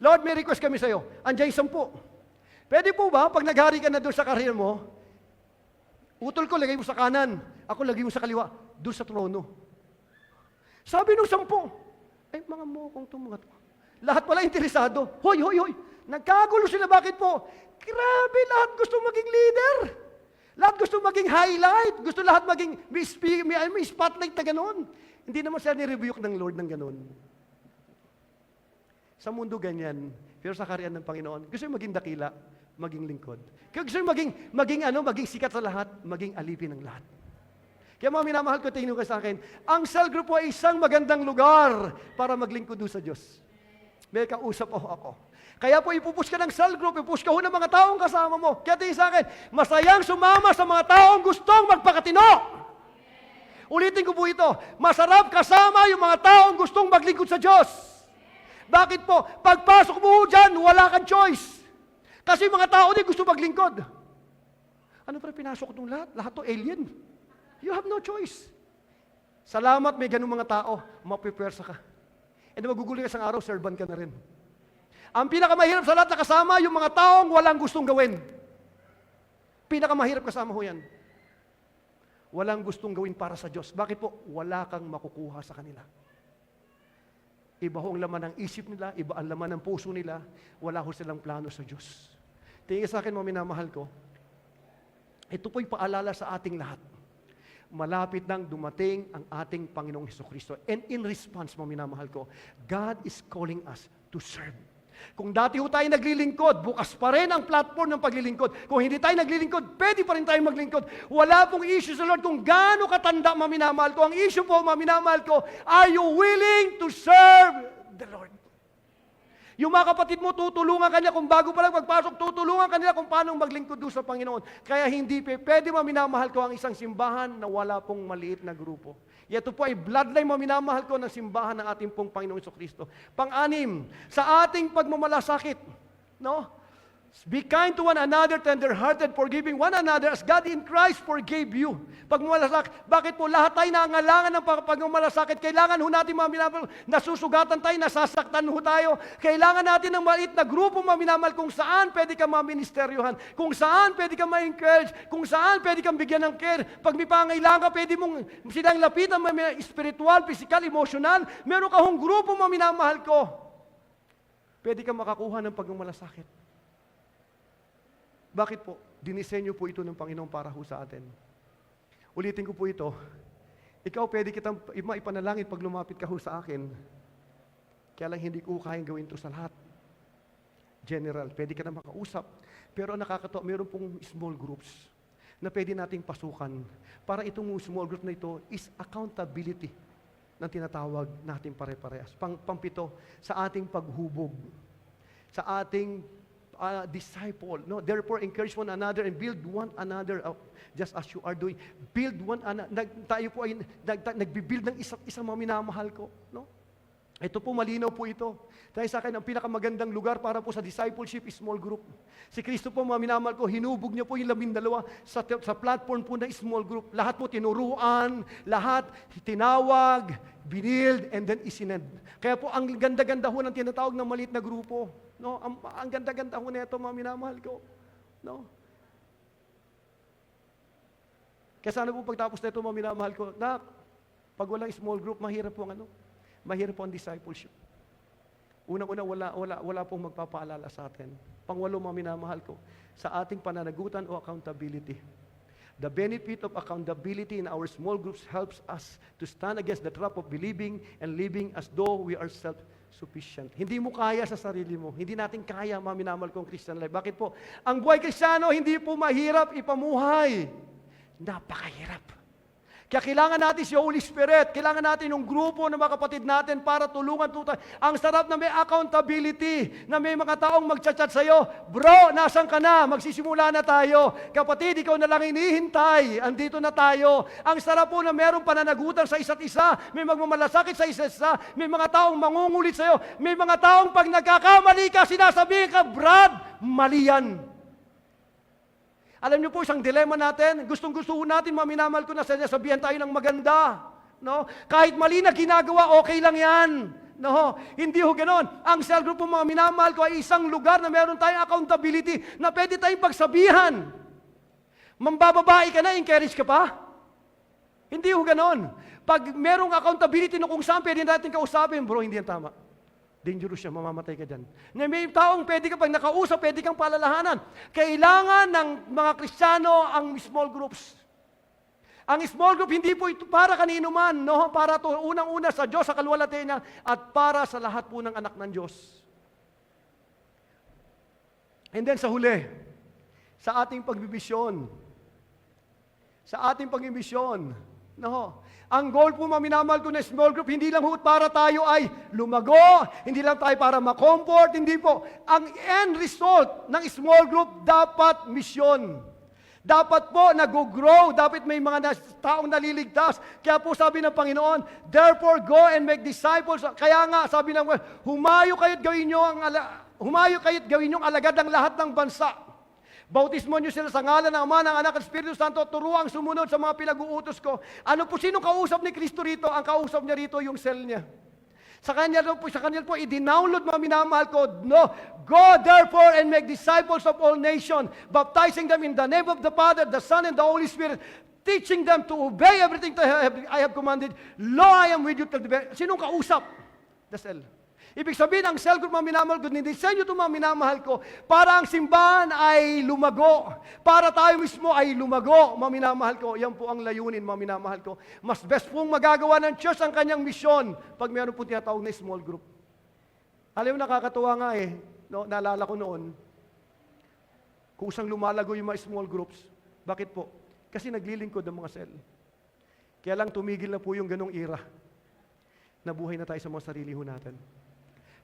Lord, may request kami sa iyo. Andiyan yung 10. Pwede po ba, pag naghari ka na doon sa career mo, utol ko, lagay mo sa kanan. Ako, lagay mo sa kaliwa. Doon sa trono. Sabi nung 10, mga mokong to, mga to. Lahat pala interesado. Hoy, hoy, hoy. Nagkagulo sila. Bakit po? Grabe, lahat gusto maging leader. Lahat gusto maging highlight. Gusto lahat maging may spotlight na gano'n. Hindi naman siya ni-rebuke ng Lord ng gano'n. Sa mundo ganyan, pero sa kaharian ng Panginoon, gusto yung maging dakila, maging lingkod. Kaya gusto yung maging sikat sa lahat, maging alipin ng lahat. Kaya mga minamahal ko, tingin ko sa akin, ang cell group po ay isang magandang lugar para maglingkod sa Diyos. May kausap ako. Kaya po ipupush ka ng cell group, ipush ka ho ng mga taong kasama mo. Kaya tingin sa akin, masayang sumama sa mga taong gustong magpakatino. Ulitin ko po ito, masarap kasama yung mga taong gustong maglingkod sa Diyos. Bakit po? Pagpasok mo dyan, wala kang choice. Kasi mga tao din gusto maglingkod. Ano pa pinasok itong lahat? Lahat to alien. You have no choice. Salamat may ganung mga tao, mapipersa ka. And magugulo ka isang araw, servant ka na rin. Ang pinakamahirap sa lahat na kasama, yung mga taong walang gustong gawin. Pinakamahirap kasama ho yan. Walang gustong gawin para sa Diyos. Bakit po? Wala kang makukuha sa kanila. Iba ho ang laman ng isip nila, iba ang laman ng puso nila, wala ho silang plano sa Diyos. Tingin sa akin, mga minamahal ko, ito po'y paalala sa ating lahat. Malapit nang dumating ang ating Panginoong Hesukristo. And in response, mga minamahal ko, God is calling us to serve. Kung dati ho tayo naglilingkod, bukas pa rin ang platform ng paglilingkod. Kung hindi tayo naglilingkod, pwede pa rin tayo maglingkod. Wala pong issue sa Lord kung gaano katanda, mga minamahal ko. Ang issue po, mga minamahal ko, are you willing to serve the Lord? Yung mga kapatid mo, tutulungan kanila kung bago pa lang magpasok, tutulungan kanila kung paano maglingkod doon sa Panginoon. Kaya hindi pwede, mga minamahal ko, ang isang simbahan na wala pong maliit na grupo. Ito po ay bloodline, mga minamahal ko, ng simbahan ng ating pong Panginoong Jesucristo. Pang-anim, sa ating pagmamalasakit, no? Be kind to one another, tender-hearted, forgiving one another as God in Christ forgave you. Pagmamalasakit, bakit po lahat tayo nangangalangan ng pagmamalasakit? Kailangan ho natin, mga minamahal, nasusugatan tayo, nasasaktan ho tayo. Kailangan natin ng maliit na grupo, mga minamahal, kung saan pwede kang maministeryohan, kung saan pwede kang ma-encourage, kung saan pwede kang bigyan ng care. Pag may pangailangan ka, pwede mong silang lapitan, mga spiritual, physical, emotional. Meron ka hong grupo, mga minamahal ko. Pwede kang makakuha ng pagmamalasakit. Bakit po? Dinisenyo po ito ng Panginoon para ho sa atin. Ulitin ko po ito. Ikaw pwede kitang ipanalangin pag lumapit ka ho sa akin. Kaya lang hindi ko kayang gawin ito sa lahat. General, pwede ka na makausap. Pero nakakatawa, meron pong small groups. na pwede nating pasukan para itong small group na ito is accountability ng tinatawag natin pare-parehas. Pampito, sa ating paghubog, sa ating disciple. No? Therefore, encourage one another and build one another up, just as you are doing. Build one another. Tayo po ay nagbibuild ng isa't isa, mga minamahal ko. No? Ito po, malinaw po ito. Dahil sa akin, ang pinakamagandang lugar para po sa discipleship is small group. Si Kristo po, mga minamahal ko, hinubog niya po yung 12 sa platform po ng small group. Lahat po tinuruan, lahat tinawag, binild, and then isinend. Kaya po, ang ganda-ganda ho ng tinatawag ng maliit na grupo. No? Ang ganda-ganda ho nito, mga minamahal ko. No? Kaya sana po pagtapos na ito, mga minamahal ko, na pag walang small group, mahirap po mahirap po ang discipleship. Unang-una, wala pong magpapaalala sa atin. Pangwalo, mga minamahal ko, sa ating pananagutan o accountability. The benefit of accountability in our small groups helps us to stand against the trap of believing and living as though we are self-sufficient. Hindi mo kaya sa sarili mo. Hindi natin kaya, mga minamahal ko, ang Christian life. Bakit po? Ang buhay Kristiyano, hindi po mahirap ipamuhay. Napakahirap. Kaya kailangan natin si Holy Spirit, kailangan natin yung grupo ng mga kapatid natin para tulungan tayo. Ang sarap na may accountability, na may mga taong magchat-chat sa'yo, bro, nasan ka na? Magsisimula na tayo. Kapatid, ikaw na lang hinihintay. Andito na tayo. Ang sarap po na mayroong pananagutan sa isa't isa, may magmamalasakit sa isa't isa, may mga taong mangungulit sa'yo, may mga taong pag nagkakamali ka, sinasabihin ka, Brad, mali yan. Alam niyo po, isang dilema natin, gustong-gusto natin, mga minamahal ko, na sabihan tayo ng maganda. No? Kahit mali na ginagawa, okay lang yan. No? Hindi ho ganon. Ang cell group po, mga minamahal ko, ay isang lugar na meron tayong accountability, na pwede tayong pagsabihan. Mambababae ka na, encourage ka pa? Hindi ho ganon. Pag merong accountability na kung saan pwede natin kausapin, bro, hindi yan tama. Dangerous siya, mamamatay ka dyan. May taong pwede ka pag nakausap, pwede kang palalahanan. Kailangan ng mga Kristiyano ang small groups. Ang small group, hindi po ito para kanino man, no? Para to unang-una sa Diyos, sa kaluwalhatian niya, at para sa lahat po ng anak ng Diyos. And then sa huli, sa ating pagbibisyon, no? Ang goal po, mga minamahal ko, na small group, hindi lang ho para tayo ay lumago, hindi lang tayo para ma-comfort, hindi po. Ang end result ng small group, dapat misyon. Dapat po nag-grow, dapat may mga taong naliligtas. Kaya po sabi ng Panginoon, therefore go and make disciples. Kaya nga, sabi ng humayo kayo't gawin nyo ang alagad ng lahat ng bansa. Bautismo niyo sila sa ngalan ng Ama, ng Anak at Espiritu Santo, turuang sumunod sa mga pinag-uutos ko. Ano po, sino kausap ni Kristo rito? Ang kausap niya rito, yung cell niya. Sa kanya po, i-download, mga minamahal ko, no, go therefore and make disciples of all nations, baptizing them in the name of the Father, the Son, and the Holy Spirit, teaching them to obey everything I have commanded. Lo, I am with you till the very... Sinong kausap? The cell. Ibig sabihin, ang cell group, mga minamahal ko, nidesenyo ito, mga minamahal ko, para ang simbahan ay lumago. Para tayo mismo ay lumago, mga minamahal ko. Yan po ang layunin, mga minamahal ko. Mas best pong magagawa ng church ang kanyang misyon pag meron po tinatawag na small group. Alam mo, nakakatuwa nga no? Naalala ko noon, kusang lumalago yung mga small groups. Bakit po? Kasi naglilingkod ang mga cell. Kaya lang tumigil na po yung ganong era. Nabuhay na tayo sa mga sarili ho natin.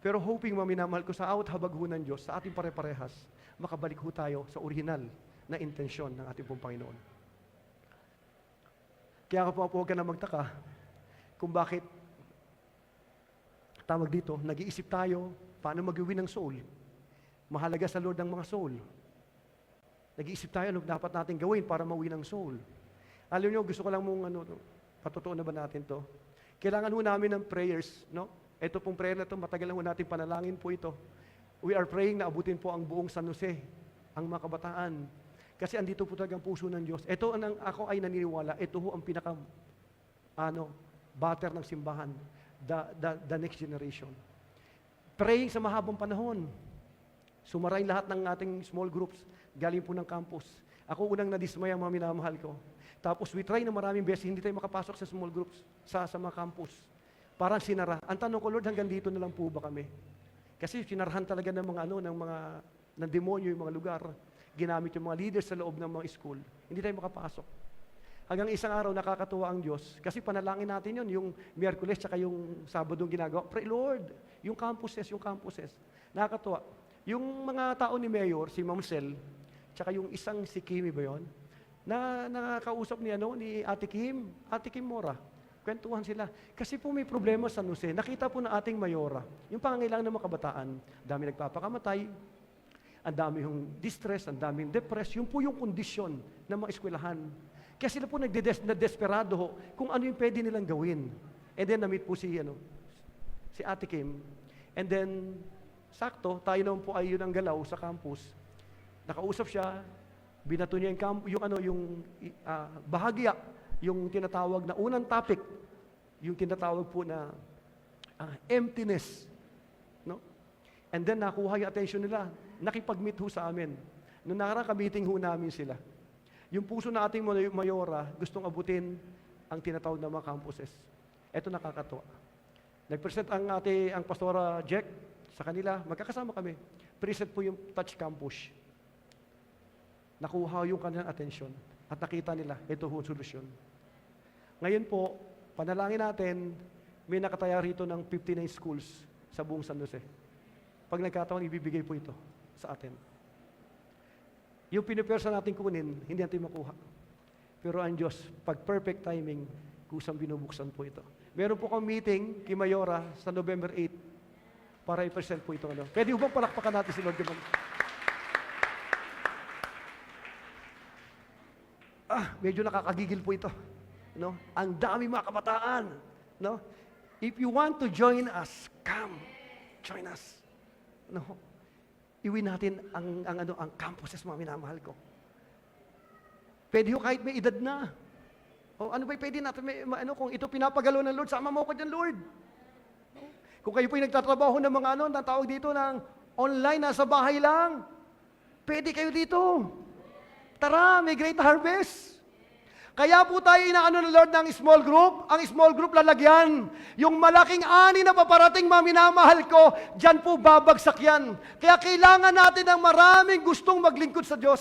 Pero hoping, mga minamahal ko, sa awat habag ho ng Diyos, sa ating pare-parehas, makabalik ho tayo sa original na intensyon ng ating pong Panginoon. Kaya ka po, huwag ka na magtaka kung bakit tawag dito, nag-iisip tayo paano mag-win ng soul. Mahalaga sa Lord ang mga soul. Nag-iisip tayo ano dapat natin gawin para ma-win ng soul. Alam niyo, gusto ko lang mong patotoo na ba natin to? Kailangan ho namin ng prayers, no? Ito pong prayer na ito, matagal lang ho natin panalangin po ito. We are praying na abutin po ang buong San Jose, ang mga kabataan. Kasi andito po talagang puso ng Diyos. Ito ang ako ay naniniwala, ito ho ang pinaka batter ng simbahan, the next generation. Praying sa mahabang panahon. Sumarayin lahat ng ating small groups, galing po ng campus. Ako unang nadismaya, mga minamahal ko. Tapos we try na maraming beses, hindi tayo makapasok sa small groups, sa mga campus. Parang sinara. Ang tanong ko, Lord, hanggang dito na lang po ba kami? Kasi sinarahan talaga ng mga ng demonyo yung mga lugar. ginamit yung mga leaders sa loob ng mga school, hindi tayo makapasok. Hanggang isang araw, nakakatuwa ang Diyos. Kasi panalangin natin yun, yung Miyerkules, tsaka yung Sabadong ginagawa. Pray, Lord, yung campuses. Nakakatuwa. Yung mga tao ni Mayor, si Ma'am Sel, tsaka yung isang si Kimi ba yun, na nakakausap ni Ate Kim Mora. Kwentuhan sila. Kasi po may problema sa San Jose. Nakita po na ating Mayora, yung pangangailangan ng mga kabataan, dami nagpapakamatay, ang dami yung distress, ang daming depressed, yun po yung kondisyon ng mga eskwelahan. Kaya sila po nagdesperado ho kung ano yung pwede nilang gawin. And then na-meet po si Ate Kim. And then, sakto, tayo naman po ay yun ang galaw sa campus. Nakausap siya, binato niya yung bahagya, yung tinatawag na unang topic, yung tinatawag po na emptiness. No? And then nakuha yung attention nila. Nakipag-meet ho sa amin. Noong nakaka-meeting ho namin sila. Yung puso na ating Mayora, gustong abutin ang tinatawag na mga campuses. Ito nakakatuwa. Nag-present ang Pastora Jack sa kanila, magkakasama kami. Present po yung Touch Campus. Nakuha yung kanilang atensyon at nakita nila, ito ho ang solusyon. Ngayon po, panalangin natin, may nakataya rito ng 59 schools sa buong San Jose. Pag nagkataon, ibibigay po ito sa atin. Yung pinipersa natin kunin, hindi natin makuha. Pero ang Diyos, pag perfect timing, kusang binubuksan po ito. Meron po kang meeting kay Mayora sa November 8 para i-present po ito. Pwede bang palakpakan natin si Lord? Medyo nakakagigil po ito. No? Ang dami mga kabataan. No? If you want to join us, come. Join us. No? Iwin natin ang campuses, mga minamahal ko. Pwede ho kahit may edad na. O ano ba pwede natin, kung ito pinapagalo ng Lord, sama mo ko dyan, Lord. No? Kung kayo po'y nagtatrabaho ng mga natawag dito ng online, nasa bahay lang, pwede kayo dito. Tara, may great harvest. Kaya po tayo inaano ng Lord ng small group. Ang small group lalagyan. Yung malaking ani na paparating, mga minamahal ko, dyan po babagsak yan. Kaya kailangan natin ng maraming gustong maglingkod sa Diyos.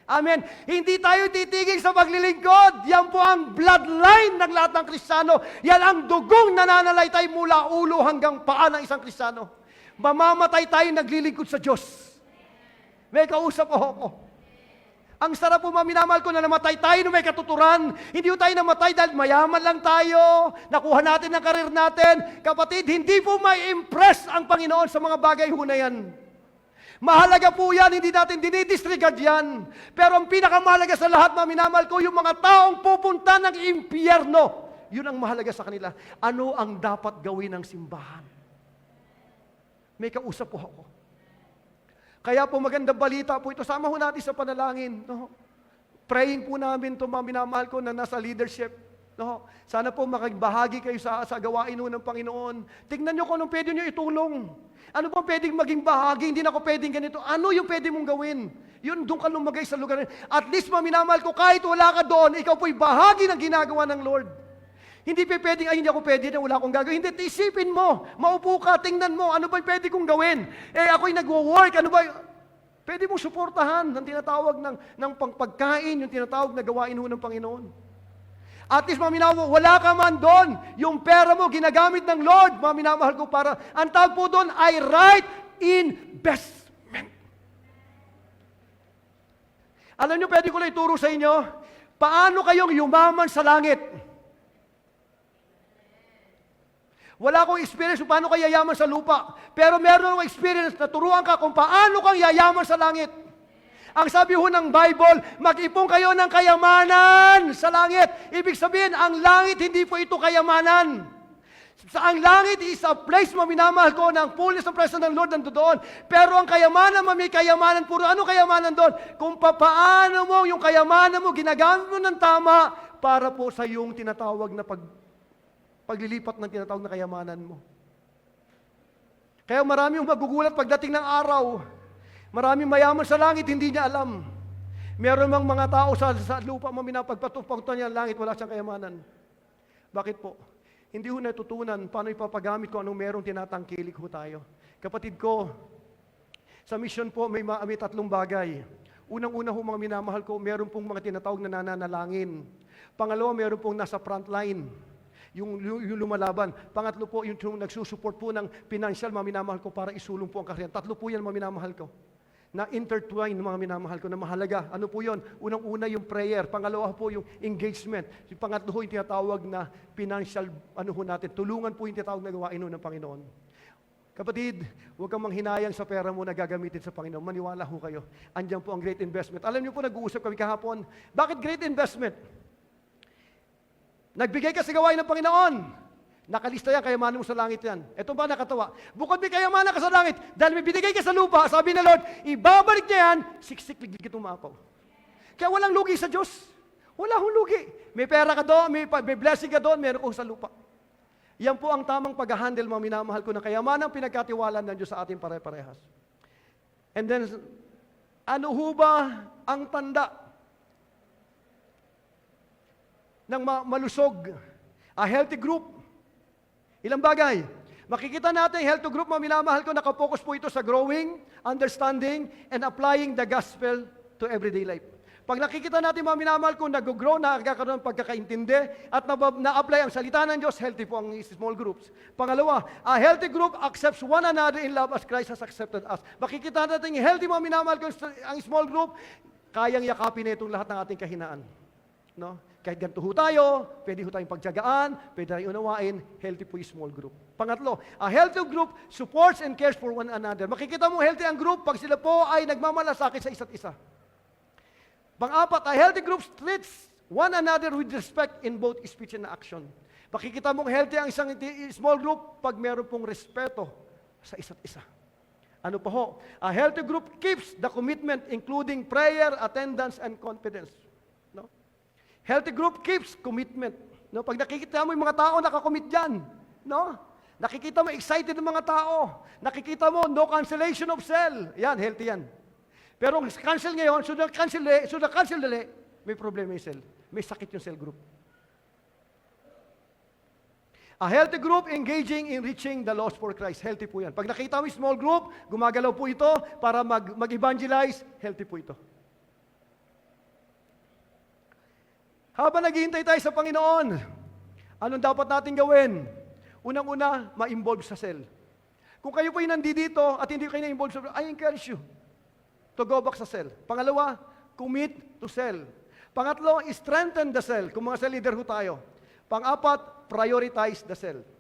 Amen. Hindi tayo titigil sa paglilingkod. Yan po ang bloodline ng lahat ng Kristiyano. Yan ang dugong nananalaytay mula ulo hanggang paa ng isang Kristiyano. Mamamatay tayo naglilingkod sa Diyos. May kausap ako. Ang sarap po, minamahal ko, na namatay tayo na may katuturan. Hindi po tayo namatay dahil mayaman lang tayo, nakuha natin ang karir natin. Kapatid, hindi po may impress ang Panginoon sa mga bagay ho na yan. Mahalaga po yan, hindi natin dinidisregard yan. Pero ang pinakamahalaga sa lahat, minamahal ko, yung mga taong pupunta ng impyerno, yun ang mahalaga sa kanila. Ano ang dapat gawin ng simbahan? May kausap po ako. Kaya po magandang balita po ito. Sama ho natin sa panalangin. No? Praying po namin ito, mga minamahal ko na nasa leadership. No? Sana po makigbahagi kayo sa gawain ho ng Panginoon. Tingnan nyo kung anong pwede nyo itulong. Ano bang pwedeng maging bahagi? Hindi na ako pwedeng ganito. Ano yung pwede mong gawin? Yun, doon ka lumagay sa lugar. At least, mga minamahal ko, kahit wala ka doon, ikaw po'y bahagi ng ginagawa ng Lord. Hindi pa pwedeng, hindi ako pwede na wala akong gagawin. Hindi, isipin mo, maupo ka, tingnan mo, ano ba pwede kong gawin? Ako'y nagwo-work, ano ba? Pwede mong suportahan ng tinatawag ng pagkain, yung tinatawag na gawain ho ng Panginoon. At least, mga minamahal, wala ka man doon, yung pera mo, ginagamit ng Lord, mga minamahal ko, para, ang tawag po doon ay right investment. Alam nyo, pwede ko lang ituro sa inyo, paano kayong yumaman sa langit? Wala akong experience kung paano ka yayaman sa lupa. Pero meron akong experience na turuan ka kung paano kang yayaman sa langit. Ang sabi ho ng Bible, mag-ipon kayo ng kayamanan sa langit. Ibig sabihin, ang langit hindi po ito kayamanan. Ang langit is a place, minamahal ko, ng fullness of presence ng Lord nandoon. Pero ang kayamanan, may kayamanan puro. Ano kayamanan doon? Kung paano mo yung kayamanan mo, ginagamit mo ng tama para po sa yung tinatawag na paglilipat ng tinatawag na kayamanan mo. Kaya marami yung magugulat pagdating ng araw. Maraming mayaman sa langit, hindi niya alam. Meron mang mga tao sa lupa, minapagpatupuntan niya ang langit, wala siyang kayamanan. Bakit po? Hindi ho natutunan paano ipapagamit ko anong merong tinatangkilik ho tayo. Kapatid ko, sa mission po may 3 bagay. Unang-una ho mga minamahal ko, meron pong mga tinatawag na nananalangin. Pangalawa, meron pong nasa front line, yung lumalaban. Pangatlo po, yung nagsusupport po ng financial, mga minamahal ko, para isulong po ang kaharian. Tatlo po yan, mga minamahal ko, na intertwine, mga minamahal ko, na mahalaga. Ano po yun? Unang-una yung prayer. Pangalawa po yung engagement. Yung pangatlo ho yung tinatawag na financial, natin. Tulungan po yung tinatawag na gawain ho ng Panginoon. Kapatid, huwag kang manghinayang sa pera mo na gagamitin sa Panginoon. Maniwala ho kayo. Andiyan po ang great investment. Alam niyo po, nag-uusap kami kahapon. Bakit great investment? Nagbigay ka sa gawain ng Panginoon. Nakalista yan, kayamanan mo sa langit yan. Ito ba nakatawa? Bukod may kayamanan ka sa langit, dahil may binigay ka sa lupa, sabi ng Lord, ibabalik niya yan, siksik, liglig itong maapaw. Kaya walang lugi sa Diyos. Wala hong lugi. May pera ka doon, may blessing ka doon, meron kong sa lupa. Yan po ang tamang pag-handle, mga minamahal ko, ng kayamanan pinagkatiwalaan ng Diyos sa ating pare-parehas. And then, ano ho ba ang tanda ng malusog? A healthy group. Ilang bagay. Makikita natin, healthy group, mga minamahal ko, nakapokus po ito sa growing, understanding, and applying the gospel to everyday life. Pag nakikita natin, mga minamahal ko, nag-grow, nakakaroon ng pagkakaintindi, at na-apply ang salita ng Diyos, healthy po ang small groups. Pangalawa, a healthy group accepts one another in love as Christ has accepted us. Makikita natin, healthy, mga minamahal ko, ang small group, kayang yakapin na itong lahat ng ating kahinaan. No? Kahit ganito ho tayo, pwede ho tayong pagtyagaan, pwede tayong unawain, healthy po yung small group. Pangatlo, a healthy group supports and cares for one another. Makikita mo healthy ang group pag sila po ay nagmamalasakit sa isa't isa. Pang-apat, a healthy group treats one another with respect in both speech and action. Makikita mong healthy ang isang small group pag meron pong respeto sa isa't isa. Ano pa ho? A healthy group keeps the commitment including prayer, attendance, and confidence. No? Healthy group keeps commitment. No? Pag nakikita mo yung mga tao, nakakommit dyan. No? Nakikita mo excited ng mga tao. Nakikita mo no cancellation of cell. Yan, healthy yan. Pero cancel ngayon, sudah cancel dali, may problema yung cell. May sakit yung cell group. A healthy group engaging in reaching the lost for Christ. Healthy po yan. Pag nakita mo yung small group, gumagalaw po ito para mag-evangelize, healthy po ito. Habang naghihintay tayo sa Panginoon, anong dapat natin gawin? Unang-una, ma-involve sa cell. Kung kayo po yung nandito at hindi kayo na-involve sa cell, I encourage you to go back sa cell. Pangalawa, commit to cell. Pangatlo, strengthen the cell. Kung mga cell leader ho tayo. Pang-apat, prioritize the cell.